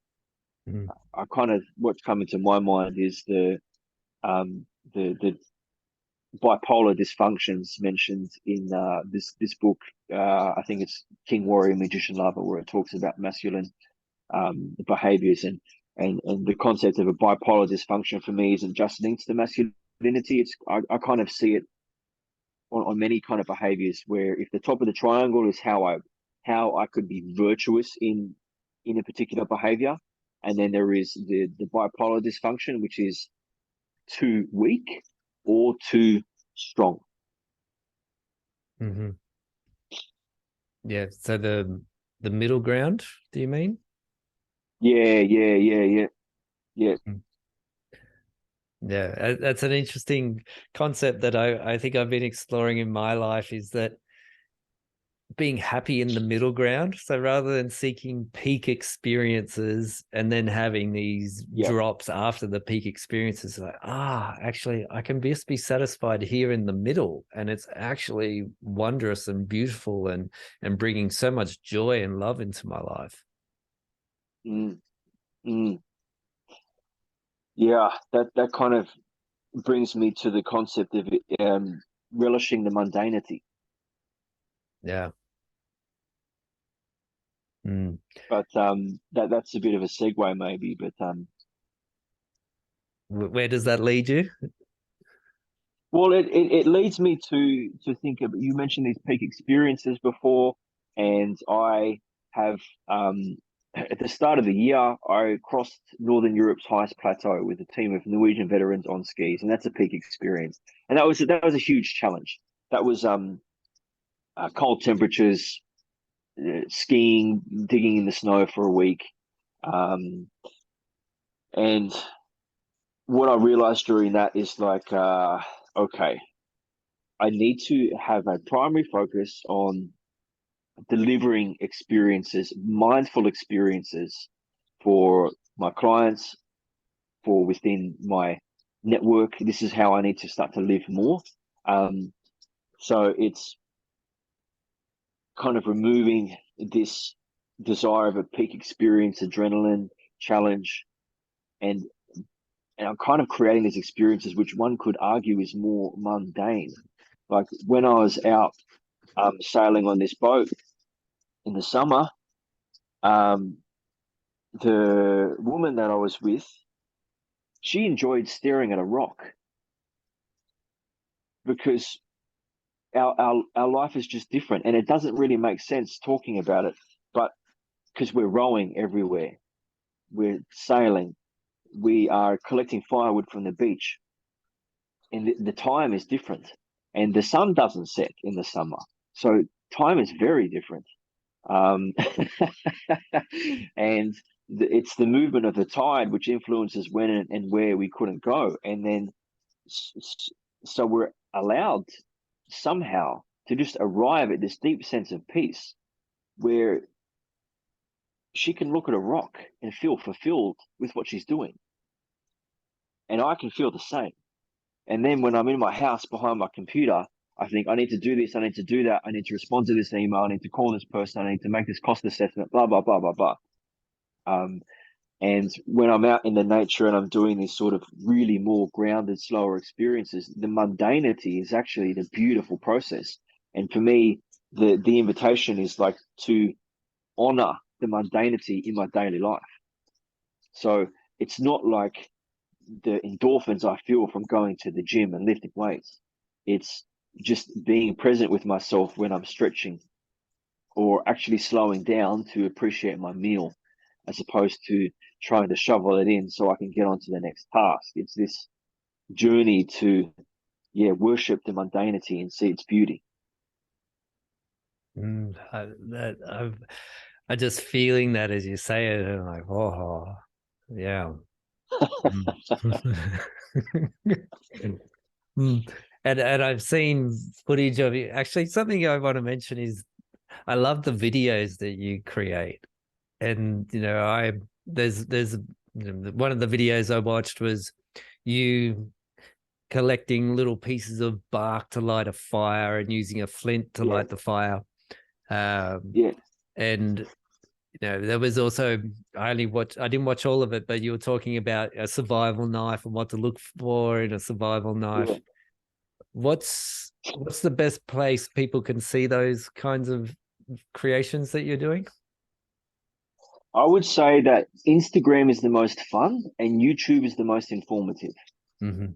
[SPEAKER 1] Mm.
[SPEAKER 2] I kind of, what's coming to my mind is the bipolar dysfunctions mentioned in this book. I think it's King Warrior Magician Lover, where it talks about masculine behaviors, and the concept of a bipolar dysfunction for me isn't just linked to masculinity. It's I kind of see it on many kind of behaviors, where if the top of the triangle is how I could be virtuous in a particular behavior, and then there is the bipolar dysfunction, which is too weak or too strong.
[SPEAKER 1] Mm-hmm. Yeah. So the middle ground, do you mean?
[SPEAKER 2] Yeah.
[SPEAKER 1] Mm. Yeah, that's an interesting concept that I think I've been exploring in my life, is that being happy in the middle ground. So rather than seeking peak experiences and then having these
[SPEAKER 2] Yeah.
[SPEAKER 1] drops after the peak experiences, like, actually, I can just be satisfied here in the middle. And it's actually wondrous and beautiful, and bringing so much joy and love into my life.
[SPEAKER 2] Mm, mm. Yeah, that kind of brings me to the concept of relishing the mundanity.
[SPEAKER 1] Yeah. Mm.
[SPEAKER 2] But that's a bit of a segue maybe. But
[SPEAKER 1] Where does that lead you?
[SPEAKER 2] well, it leads me to think of, you mentioned these peak experiences before, and I have at the start of the year, I crossed Northern Europe's highest plateau with a team of Norwegian veterans on skis, and that's a peak experience. And that was a huge challenge. That was cold temperatures, skiing, digging in the snow for a week, and what I realized during that is like, okay, I need to have a primary focus on delivering experiences, mindful experiences for my clients, for within my network. This is how I need to start to live more. So it's kind of removing this desire of a peak experience, adrenaline, challenge, and I'm kind of creating these experiences which one could argue is more mundane. Like when I was out sailing on this boat in the summer, um, the woman that I was with, she enjoyed staring at a rock because our life is just different, and it doesn't really make sense talking about it, but because we're rowing everywhere, we're sailing, we are collecting firewood from the beach, and the time is different, and the sun doesn't set in the summer, so time is very different. um, and it's the movement of the tide which influences when and where we couldn't go, and then so we're allowed somehow to just arrive at this deep sense of peace where she can look at a rock and feel fulfilled with what she's doing, and I can feel the same. And then when I'm in my house behind my computer, I think I need to do this, I need to do that, I need to respond to this email, I need to call this person, I need to make this cost assessment, blah blah blah blah blah. And when I'm out in the nature and I'm doing these sort of really more grounded, slower experiences, the mundanity is actually the beautiful process. And for me, the invitation is like to honor the mundanity in my daily life. So it's not like the endorphins I feel from going to the gym and lifting weights. It's just being present with myself when I'm stretching, or actually slowing down to appreciate my meal, as opposed to trying to shovel it in so I can get on to the next task. It's this journey to, worship the mundanity and see its beauty.
[SPEAKER 1] I just feeling that as you say it, and I'm like, oh, yeah. And I've seen footage of you. Actually, something I want to mention is I love the videos that you create. And there's one of the videos I watched was you collecting little pieces of bark to light a fire and using a flint to light the fire. And there was also, I didn't watch all of it, but you were talking about a survival knife and what to look for in a survival knife.
[SPEAKER 2] Yeah.
[SPEAKER 1] What's the best place people can see those kinds of creations that you're doing?
[SPEAKER 2] I would say that Instagram is the most fun and YouTube is the most informative.
[SPEAKER 1] Mm-hmm.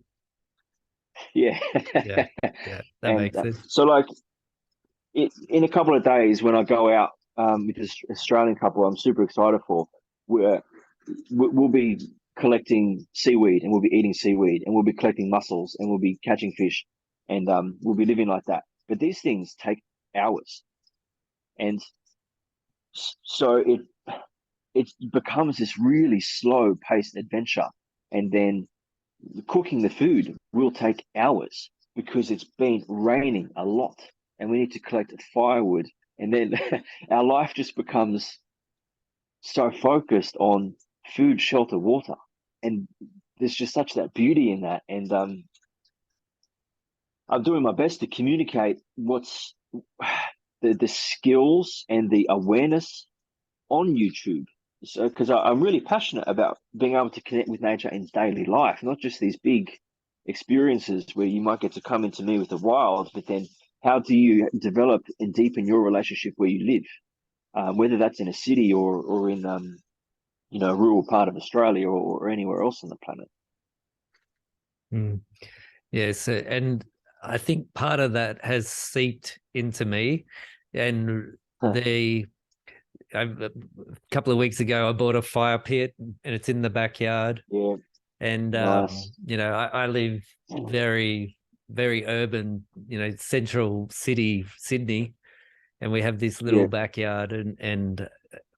[SPEAKER 2] Yeah.
[SPEAKER 1] Yeah, that makes sense.
[SPEAKER 2] So like in a couple of days when I go out with this Australian couple I'm super excited for, we'll be collecting seaweed and we'll be eating seaweed and we'll be collecting mussels and we'll be catching fish, and we'll be living like that. But these things take hours, and so it becomes this really slow paced adventure. And then cooking the food will take hours because it's been raining a lot and we need to collect firewood. And then our life just becomes so focused on food, shelter, water. And there's just such that beauty in that. And I'm doing my best to communicate what's the skills and the awareness on YouTube. So, because I'm really passionate about being able to connect with nature in daily life, not just these big experiences where you might get to come into me with the wild, but then how do you develop and deepen your relationship where you live, whether that's in a city or in a rural part of Australia or anywhere else on the planet.
[SPEAKER 1] Yes, and I think part of that has seeped into me, and a couple of weeks ago, I bought a fire pit and it's in the backyard.
[SPEAKER 2] Yeah.
[SPEAKER 1] And,
[SPEAKER 2] nice.
[SPEAKER 1] I live very, very urban, central city, Sydney. And we have this little backyard and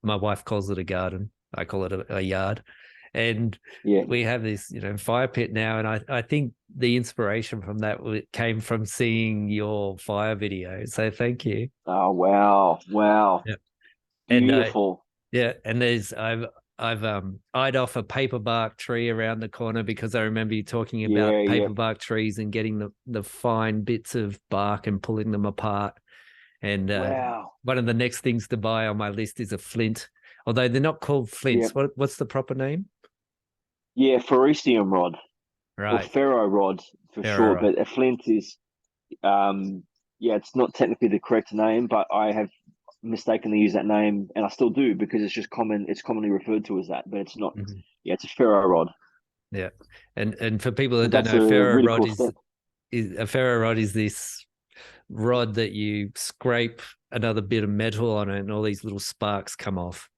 [SPEAKER 1] my wife calls it a garden. I call it a yard. And we have this, fire pit now. And I think the inspiration from that came from seeing your fire video. So thank you.
[SPEAKER 2] Oh, wow. Wow.
[SPEAKER 1] Yeah.
[SPEAKER 2] Beautiful.
[SPEAKER 1] And I've eyed off a paper bark tree around the corner because I remember you talking about paper bark trees and getting the fine bits of bark and pulling them apart. And
[SPEAKER 2] Wow.
[SPEAKER 1] one of the next things to buy on my list is a flint, although they're not called
[SPEAKER 2] Yeah.
[SPEAKER 1] flints. What's the proper name?
[SPEAKER 2] Yeah, ferricium rod or
[SPEAKER 1] Right.
[SPEAKER 2] ferro rod for
[SPEAKER 1] Error.
[SPEAKER 2] short, but a flint is yeah, it's not technically the correct name, but I have mistakenly used that name, and I still do because it's just common. It's commonly referred to as that, but it's not.
[SPEAKER 1] Mhm.
[SPEAKER 2] Yeah, it's a ferro rod.
[SPEAKER 1] Yeah. And for people that
[SPEAKER 2] But
[SPEAKER 1] don't
[SPEAKER 2] that's
[SPEAKER 1] know,
[SPEAKER 2] a
[SPEAKER 1] ferro
[SPEAKER 2] really
[SPEAKER 1] rod
[SPEAKER 2] cool step.
[SPEAKER 1] is a ferro rod is this rod that you scrape another bit of metal on it and all these little sparks come off.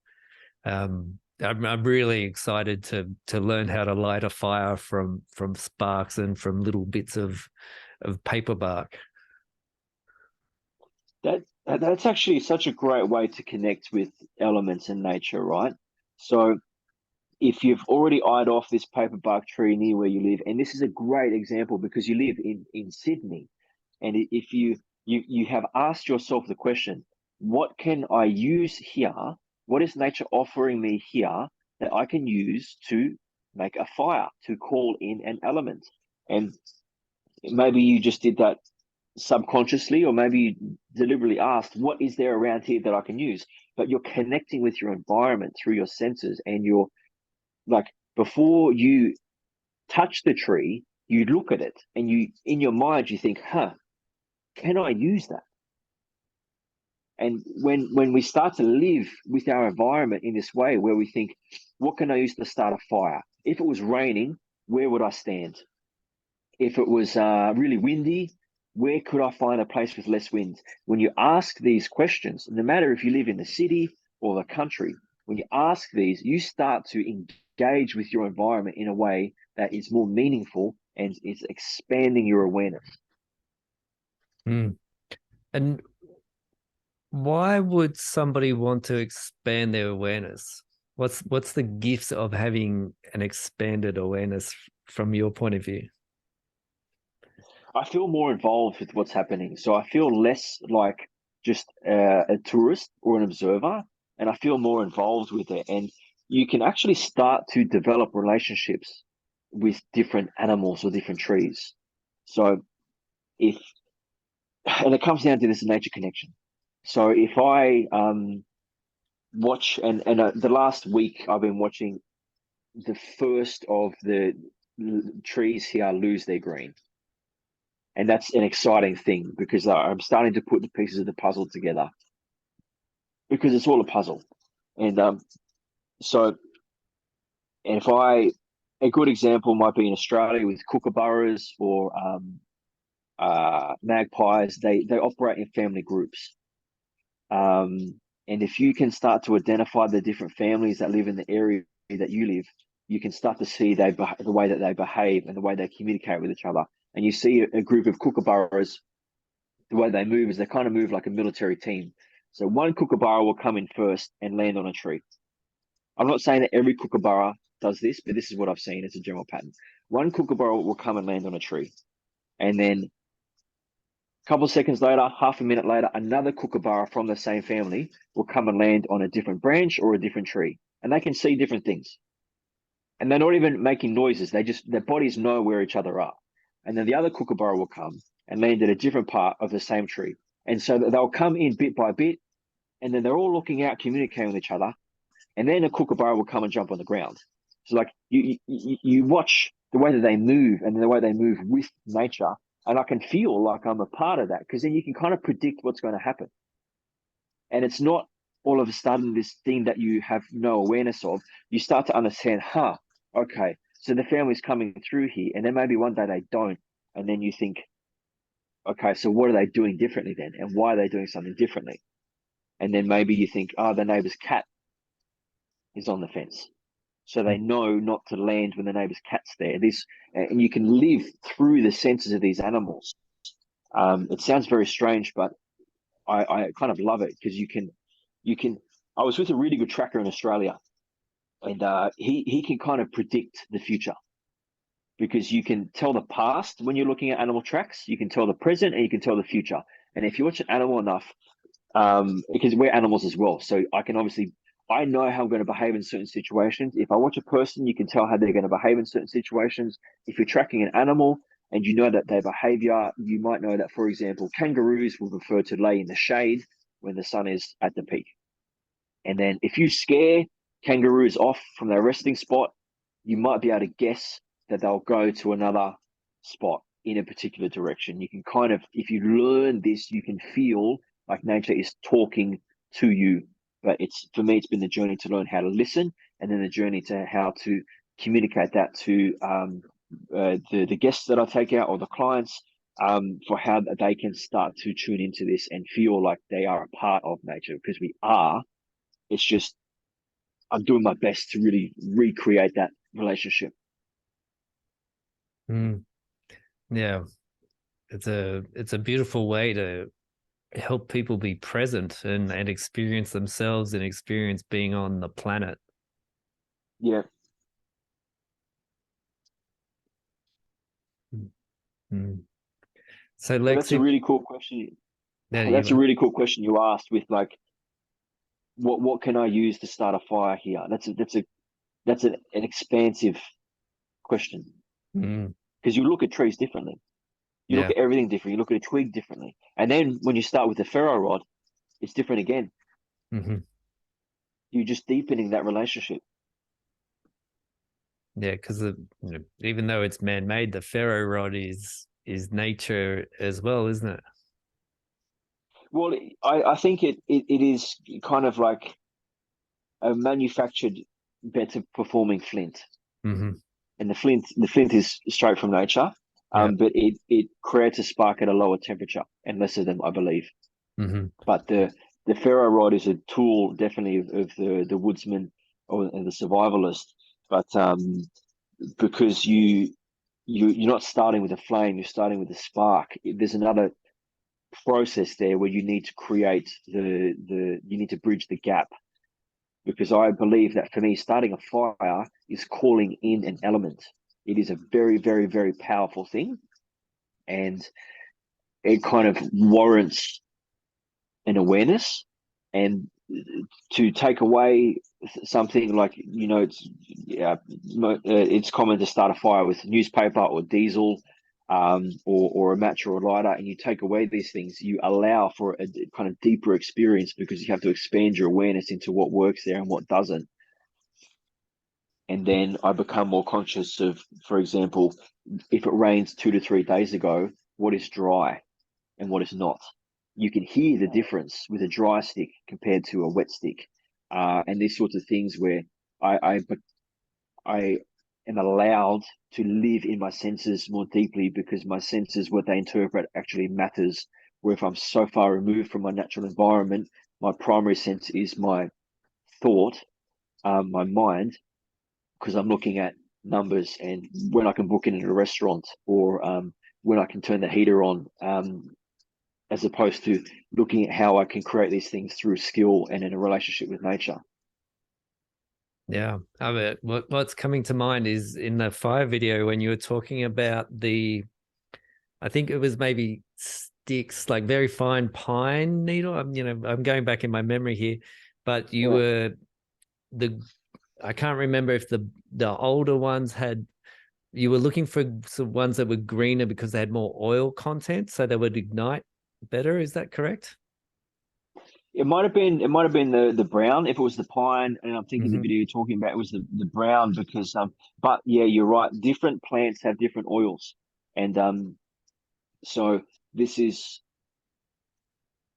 [SPEAKER 1] I'm really excited to learn how to light a fire from sparks and from little bits of paper bark.
[SPEAKER 2] That's actually such a great way to connect with elements and nature, right? So if you've already eyed off this paperbark tree near where you live, and this is a great example because you live in Sydney, and if you have asked yourself the question, what can I use here? What is nature offering me here that I can use to make a fire, to call in an element? And maybe you just did that subconsciously, or maybe you deliberately asked, what is there around here that I can use? But you're connecting with your environment through your senses, and you're like, before you touch the tree, you look at it and you, in your mind, you think, can I use that? And when we start to live with our environment in this way, where we think, what can I use to start a fire? If it was raining, where would I stand? If it was really windy, where could I find a place with less wind? When you ask these questions, no matter if you live in the city or the country, when you ask these, you start to engage with your environment in a way that is more meaningful and is expanding your awareness.
[SPEAKER 1] Mm. And why would somebody want to expand their awareness? What's the gifts of having an expanded awareness from your point of view?
[SPEAKER 2] I feel more involved with what's happening. So I feel less like just a tourist or an observer, and I feel more involved with it. And you can actually start to develop relationships with different animals or different trees. So if, and it comes down to this nature connection. So if I watch, and the last week I've been watching the first of the trees here lose their green. And that's an exciting thing because I'm starting to put the pieces of the puzzle together because it's all a puzzle. And so, and if I, a good example might be in Australia with kookaburras or magpies. They operate in family groups. And if you can start to identify the different families that live in the area that you live, you can start to see the way that they behave and the way they communicate with each other. And you see a group of kookaburras, the way they move is they kind of move like a military team. So one kookaburra will come in first and land on a tree. I'm not saying that every kookaburra does this, but this is what I've seen. It's a general pattern. One kookaburra will come and land on a tree. And then a couple of seconds later, half a minute later, another kookaburra from the same family will come and land on a different branch or a different tree. And they can see different things. And they're not even making noises. Their bodies know where each other are. And then the other kookaburra will come and land at a different part of the same tree. And so they'll come in bit by bit, and then they're all looking out, communicating with each other. And then a kookaburra will come and jump on the ground. So like you watch the way that they move and the way they move with nature, and I can feel like I'm a part of that because then you can kind of predict what's going to happen. And it's not all of a sudden this thing that you have no awareness of. You start to understand, okay, so the family's coming through here, and then maybe one day they don't, and then you think, okay, so what are they doing differently then, and why are they doing something differently? And then maybe you think, oh, the neighbor's cat is on the fence, so they know not to land when the neighbor's cat's there. And you can live through the senses of these animals. It sounds very strange, but I kind of love it because you can. I was with a really good tracker in Australia, and he can kind of predict the future because you can tell the past when you're looking at animal tracks, you can tell the present, and you can tell the future. And if you watch an animal enough, because we're animals as well, so I know how I'm going to behave in certain situations. If I watch a person, you can tell how they're going to behave in certain situations. If you're tracking an animal, and you know that their behavior, you might know that, for example, kangaroos will prefer to lay in the shade when the sun is at the peak. And then if you scare kangaroos off from their resting spot, you might be able to guess that they'll go to another spot in a particular direction. You can kind of, if you learn this, you can feel like nature is talking to you. But for me, it's been the journey to learn how to listen, and then the journey to how to communicate that to the guests that I take out, or the clients, for how they can start to tune into this and feel like they are a part of nature, because we are. It's just, I'm doing my best to really recreate that relationship.
[SPEAKER 1] Yeah, it's a beautiful way to help people be present and experience themselves and experience being on the planet.
[SPEAKER 2] Yeah.
[SPEAKER 1] Mm. So
[SPEAKER 2] But that's
[SPEAKER 1] Lex,
[SPEAKER 2] a really cool question.
[SPEAKER 1] yeah,
[SPEAKER 2] That's a really cool question you asked, with like, what can I use to start a fire here? That's an expansive question, because you look at trees differently. You look
[SPEAKER 1] yeah.
[SPEAKER 2] at everything different. You look at a twig differently. And then when you start with the ferro rod, it's different again.
[SPEAKER 1] Mm-hmm.
[SPEAKER 2] You're just deepening that relationship.
[SPEAKER 1] Yeah, because even though it's man-made, the ferro rod is nature as well, isn't it?
[SPEAKER 2] Well, I think it is kind of like a manufactured, better performing flint.
[SPEAKER 1] Mm-hmm.
[SPEAKER 2] And the flint is straight from nature,
[SPEAKER 1] Yeah.
[SPEAKER 2] but it creates a spark at a lower temperature and less of them, I believe.
[SPEAKER 1] Mm-hmm.
[SPEAKER 2] But the ferro rod is a tool, definitely, of the woodsman or the survivalist. But because you're not starting with a flame, you're starting with a spark. There's another process there where you need to create you need to bridge the gap, because I believe that, for me, starting a fire is calling in an element. It is a very, very, very powerful thing, and it kind of warrants an awareness. And to take away something like, it's common to start a fire with newspaper or diesel, or a match or a lighter, and you take away these things, you allow for a kind of deeper experience, because you have to expand your awareness into what works there and what doesn't. And then I become more conscious of, for example, if it rains 2 to 3 days ago, what is dry and what is not. You can hear the difference with a dry stick compared to a wet stick, and these sorts of things, where I am allowed to live in my senses more deeply, because my senses, what they interpret, actually matters. Where if I'm so far removed from my natural environment, my primary sense is my thought, my mind, because I'm looking at numbers and when I can book in at a restaurant, or when I can turn the heater on, as opposed to looking at how I can create these things through skill and in a relationship with nature.
[SPEAKER 1] Yeah. I mean, what's coming to mind is in the fire video when you were talking about I think it was maybe sticks, like very fine pine needle. I'm going back in my memory here, but you
[SPEAKER 2] Yeah.
[SPEAKER 1] were I can't remember if the older ones you were looking for some ones that were greener because they had more oil content, so they would ignite better. Is that correct?
[SPEAKER 2] It might have been the brown, if it was the pine, and I'm thinking the
[SPEAKER 1] Mm-hmm.
[SPEAKER 2] video you're talking about was the brown, because but yeah, you're right. Different plants have different oils, and so this is,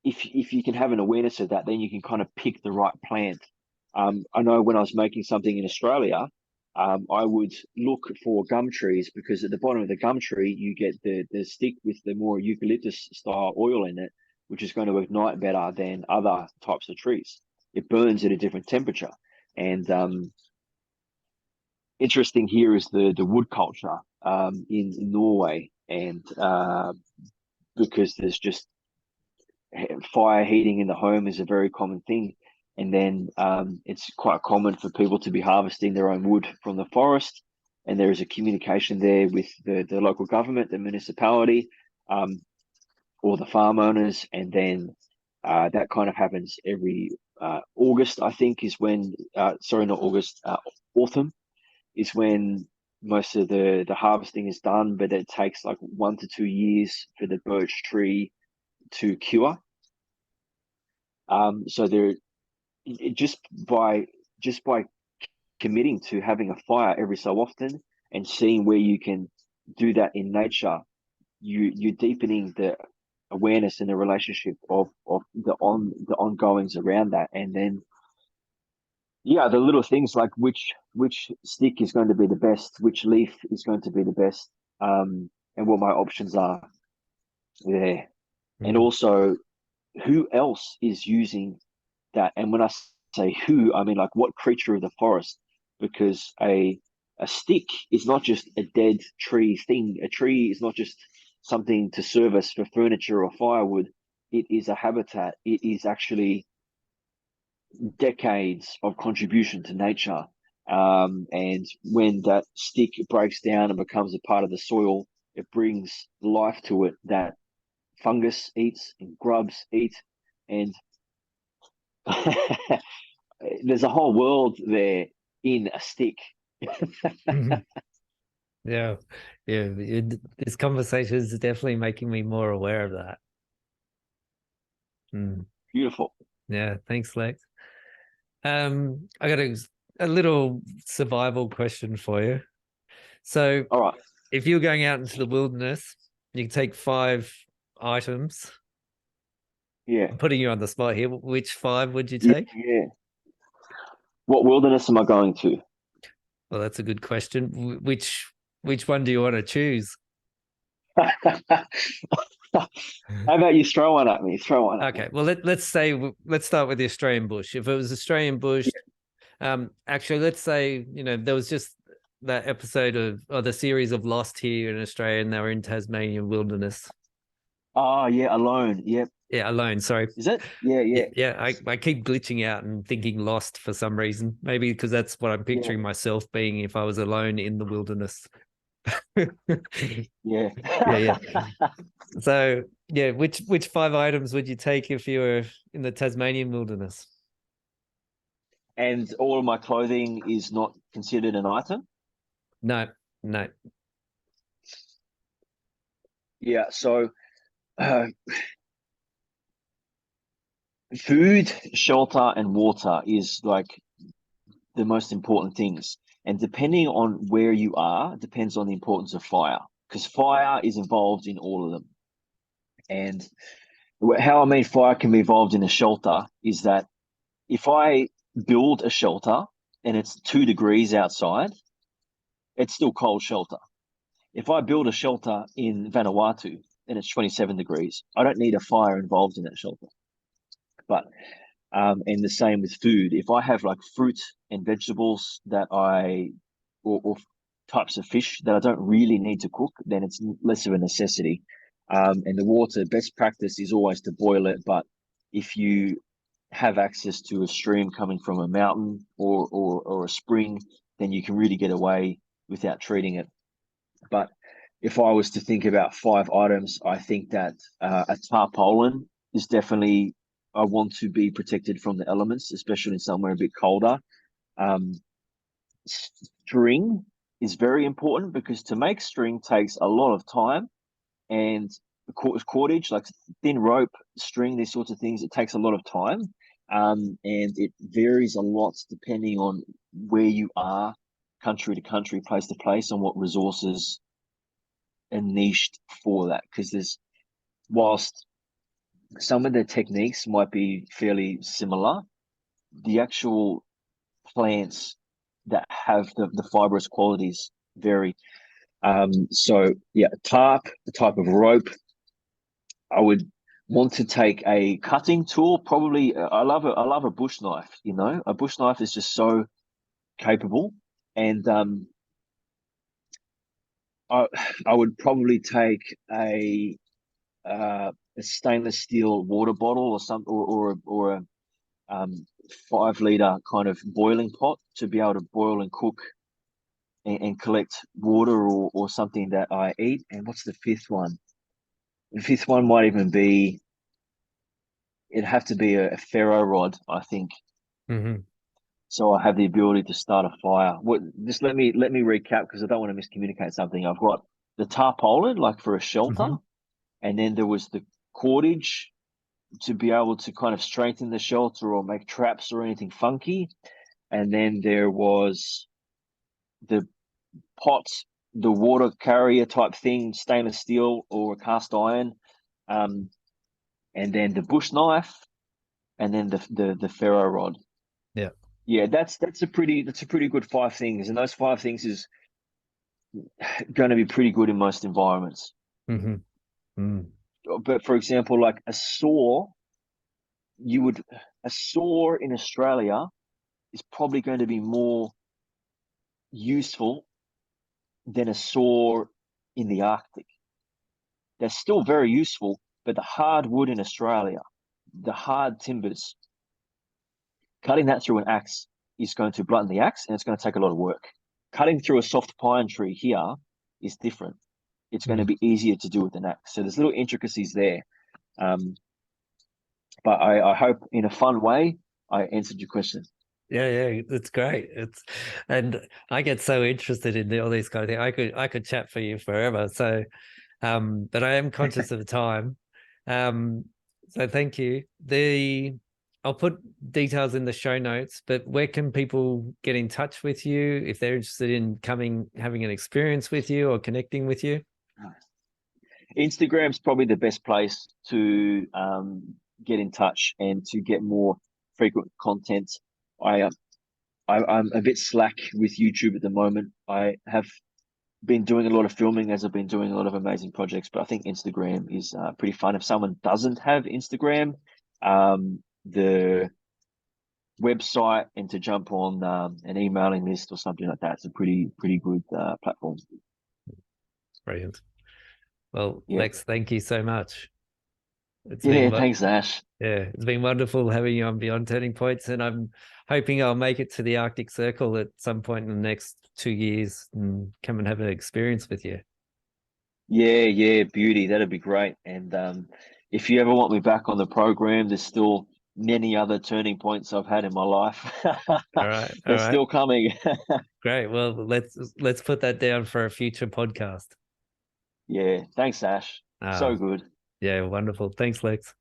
[SPEAKER 2] if you can have an awareness of that, then you can kind of pick the right plant. I know when I was making something in Australia, I would look for gum trees, because at the bottom of the gum tree you get the stick with the more eucalyptus style oil in it, which is going to ignite better than other types of trees. It burns at a different temperature. And interesting here is the wood culture, in Norway, and because there's just fire heating in the home is a very common thing. And then it's quite common for people to be harvesting their own wood from the forest. And there is a communication there with the local government, the municipality, or the farm owners. And then that kind of happens every August, I think, is when, sorry, not August, autumn is when most of the harvesting is done, but it takes like 1 to 2 years for the birch tree to cure. So there, just by just by committing to having a fire every so often and seeing where you can do that in nature, you're deepening the awareness and the relationship of the ongoings around that. And then yeah, the little things like which stick is going to be the best, which leaf is going to be the best, and what my options are there. And
[SPEAKER 1] Mm.
[SPEAKER 2] also who else is using that. And when I say who, I mean like what creature of the forest, because a stick is not just a dead tree thing. A tree is not just something to serve us for furniture or firewood. It is a habitat. It is actually decades of contribution to nature. And when that stick breaks down and becomes a part of the soil, it brings life to it that fungus eats and grubs eat. And there's a whole world there in a stick.
[SPEAKER 1] Mhm. Yeah, yeah. This conversation is definitely making me more aware of that. Mm.
[SPEAKER 2] Beautiful.
[SPEAKER 1] Yeah, thanks, Lex. I got a little survival question for you. So,
[SPEAKER 2] All right.
[SPEAKER 1] if you're going out into the wilderness, you can take 5 items.
[SPEAKER 2] Yeah.
[SPEAKER 1] I'm putting you on the spot here. Which 5 would you
[SPEAKER 2] Yeah.
[SPEAKER 1] take?
[SPEAKER 2] Yeah. What wilderness am I going to?
[SPEAKER 1] Well, that's a good question. Which one do you want to choose?
[SPEAKER 2] How about you throw one at me? Throw one at me.
[SPEAKER 1] Okay, well let's start with the Australian bush. If it was Australian bush, actually, let's say there was just that episode of or the series of Lost here in Australia, and they were in Tasmanian wilderness.
[SPEAKER 2] Oh, yeah, alone. Yep.
[SPEAKER 1] Yeah, alone. Sorry.
[SPEAKER 2] Is it? Yeah,
[SPEAKER 1] Yeah,
[SPEAKER 2] yeah,
[SPEAKER 1] yeah. I keep glitching out and thinking Lost for some reason. Maybe because that's what I'm
[SPEAKER 2] yeah,
[SPEAKER 1] picturing myself being if I was alone in the wilderness.
[SPEAKER 2] yeah.
[SPEAKER 1] Yeah, yeah. So yeah, which 5 items would you take if you were in the Tasmanian wilderness?
[SPEAKER 2] And all of my clothing is not considered an item.
[SPEAKER 1] No, no.
[SPEAKER 2] Yeah, so uh, food, shelter, and water is like the most important things. And depending on where you are, depends on the importance of fire, because fire is involved in all of them. And how I mean fire can be involved in a shelter is that if I build a shelter and it's 2 degrees outside, it's still cold shelter. If I build a shelter in Vanuatu and it's 27 degrees, I don't need a fire involved in that shelter. But and the same with food. If I have like fruit and vegetables or types of fish that I don't really need to cook, then it's less of a necessity. And the water, best practice is always to boil it. But if you have access to a stream coming from a mountain or a spring, then you can really get away without treating it. But if I was to think about 5 items, I think that a tarpaulin is definitely, I want to be protected from the elements, especially in somewhere a bit colder. Um, String is very important because to make string takes a lot of time, and cordage, like thin rope, string, these sorts of things, it takes a lot of time. And it varies a lot depending on where you are, country to country, place to place, on what resources are niched for that. Because whilst some of the techniques might be fairly similar, the actual plants that have the fibrous qualities vary. So yeah, the type of rope. I would want to take a cutting tool. Probably, I love a bush knife. A bush knife is just so capable, and I I would probably take a stainless steel water bottle or some or a 5 liter kind of boiling pot to be able to boil and cook and collect water or something that I eat. And what's the fifth one? The fifth one might even it'd have to be a ferro rod, I think.
[SPEAKER 1] Mm-hmm.
[SPEAKER 2] So I have the ability to start a fire. Just let me recap, because I don't want to miscommunicate something. I've got the tarpaulin, like for a shelter, and then there was the cordage to be able to kind of strengthen the shelter or make traps or anything funky. And then there was the pot, the water carrier type thing, stainless steel or cast iron, and then the bush knife, and then the ferro rod.
[SPEAKER 1] Yeah.
[SPEAKER 2] Yeah, that's a pretty good 5 things, and those 5 things is going to be pretty good in most environments.
[SPEAKER 1] Mm-hmm. Mm.
[SPEAKER 2] But for example, like a saw, a saw in Australia is probably going to be more useful than a saw in the Arctic. They're still very useful, but the hard wood in Australia, the hard timbers, cutting that through an axe is going to blunt the axe, and it's going to take a lot of work. Cutting through a soft pine tree here is different. It's going to be easier to do with an axe. So there's little intricacies there. But I hope in a fun way I answered your question.
[SPEAKER 1] Yeah, it's great. And I get so interested in all these kind of things. I could chat for you forever. So, but I am conscious of the time. So thank you. I'll put details in the show notes, but where can people get in touch with you if they're interested in having an experience with you or connecting with you?
[SPEAKER 2] Instagram's probably the best place to get in touch and to get more frequent content. I'm a bit slack with YouTube at the moment. I have been doing a lot of filming as I've been doing a lot of amazing projects, but I think Instagram is pretty fun. If someone doesn't have Instagram, the website and to jump on an emailing list or something like that, it's a pretty good platform.
[SPEAKER 1] Brilliant. Well,
[SPEAKER 2] Yeah.
[SPEAKER 1] Lex, thank you so much.
[SPEAKER 2] Thanks, Ash.
[SPEAKER 1] Yeah, it's been wonderful having you on Beyond Turning Points, and I'm hoping I'll make it to the Arctic Circle at some point in the next 2 years and come and have an experience with you.
[SPEAKER 2] Yeah, beauty. That'd be great. And if you ever want me back on the program, there's still many other turning points I've had in my life.
[SPEAKER 1] All right, all
[SPEAKER 2] They're
[SPEAKER 1] right,
[SPEAKER 2] still coming.
[SPEAKER 1] great. Well, let's put that down for a future podcast.
[SPEAKER 2] Yeah, thanks, Ash. So
[SPEAKER 1] Ah,
[SPEAKER 2] good.
[SPEAKER 1] yeah, wonderful. Thanks, Lex.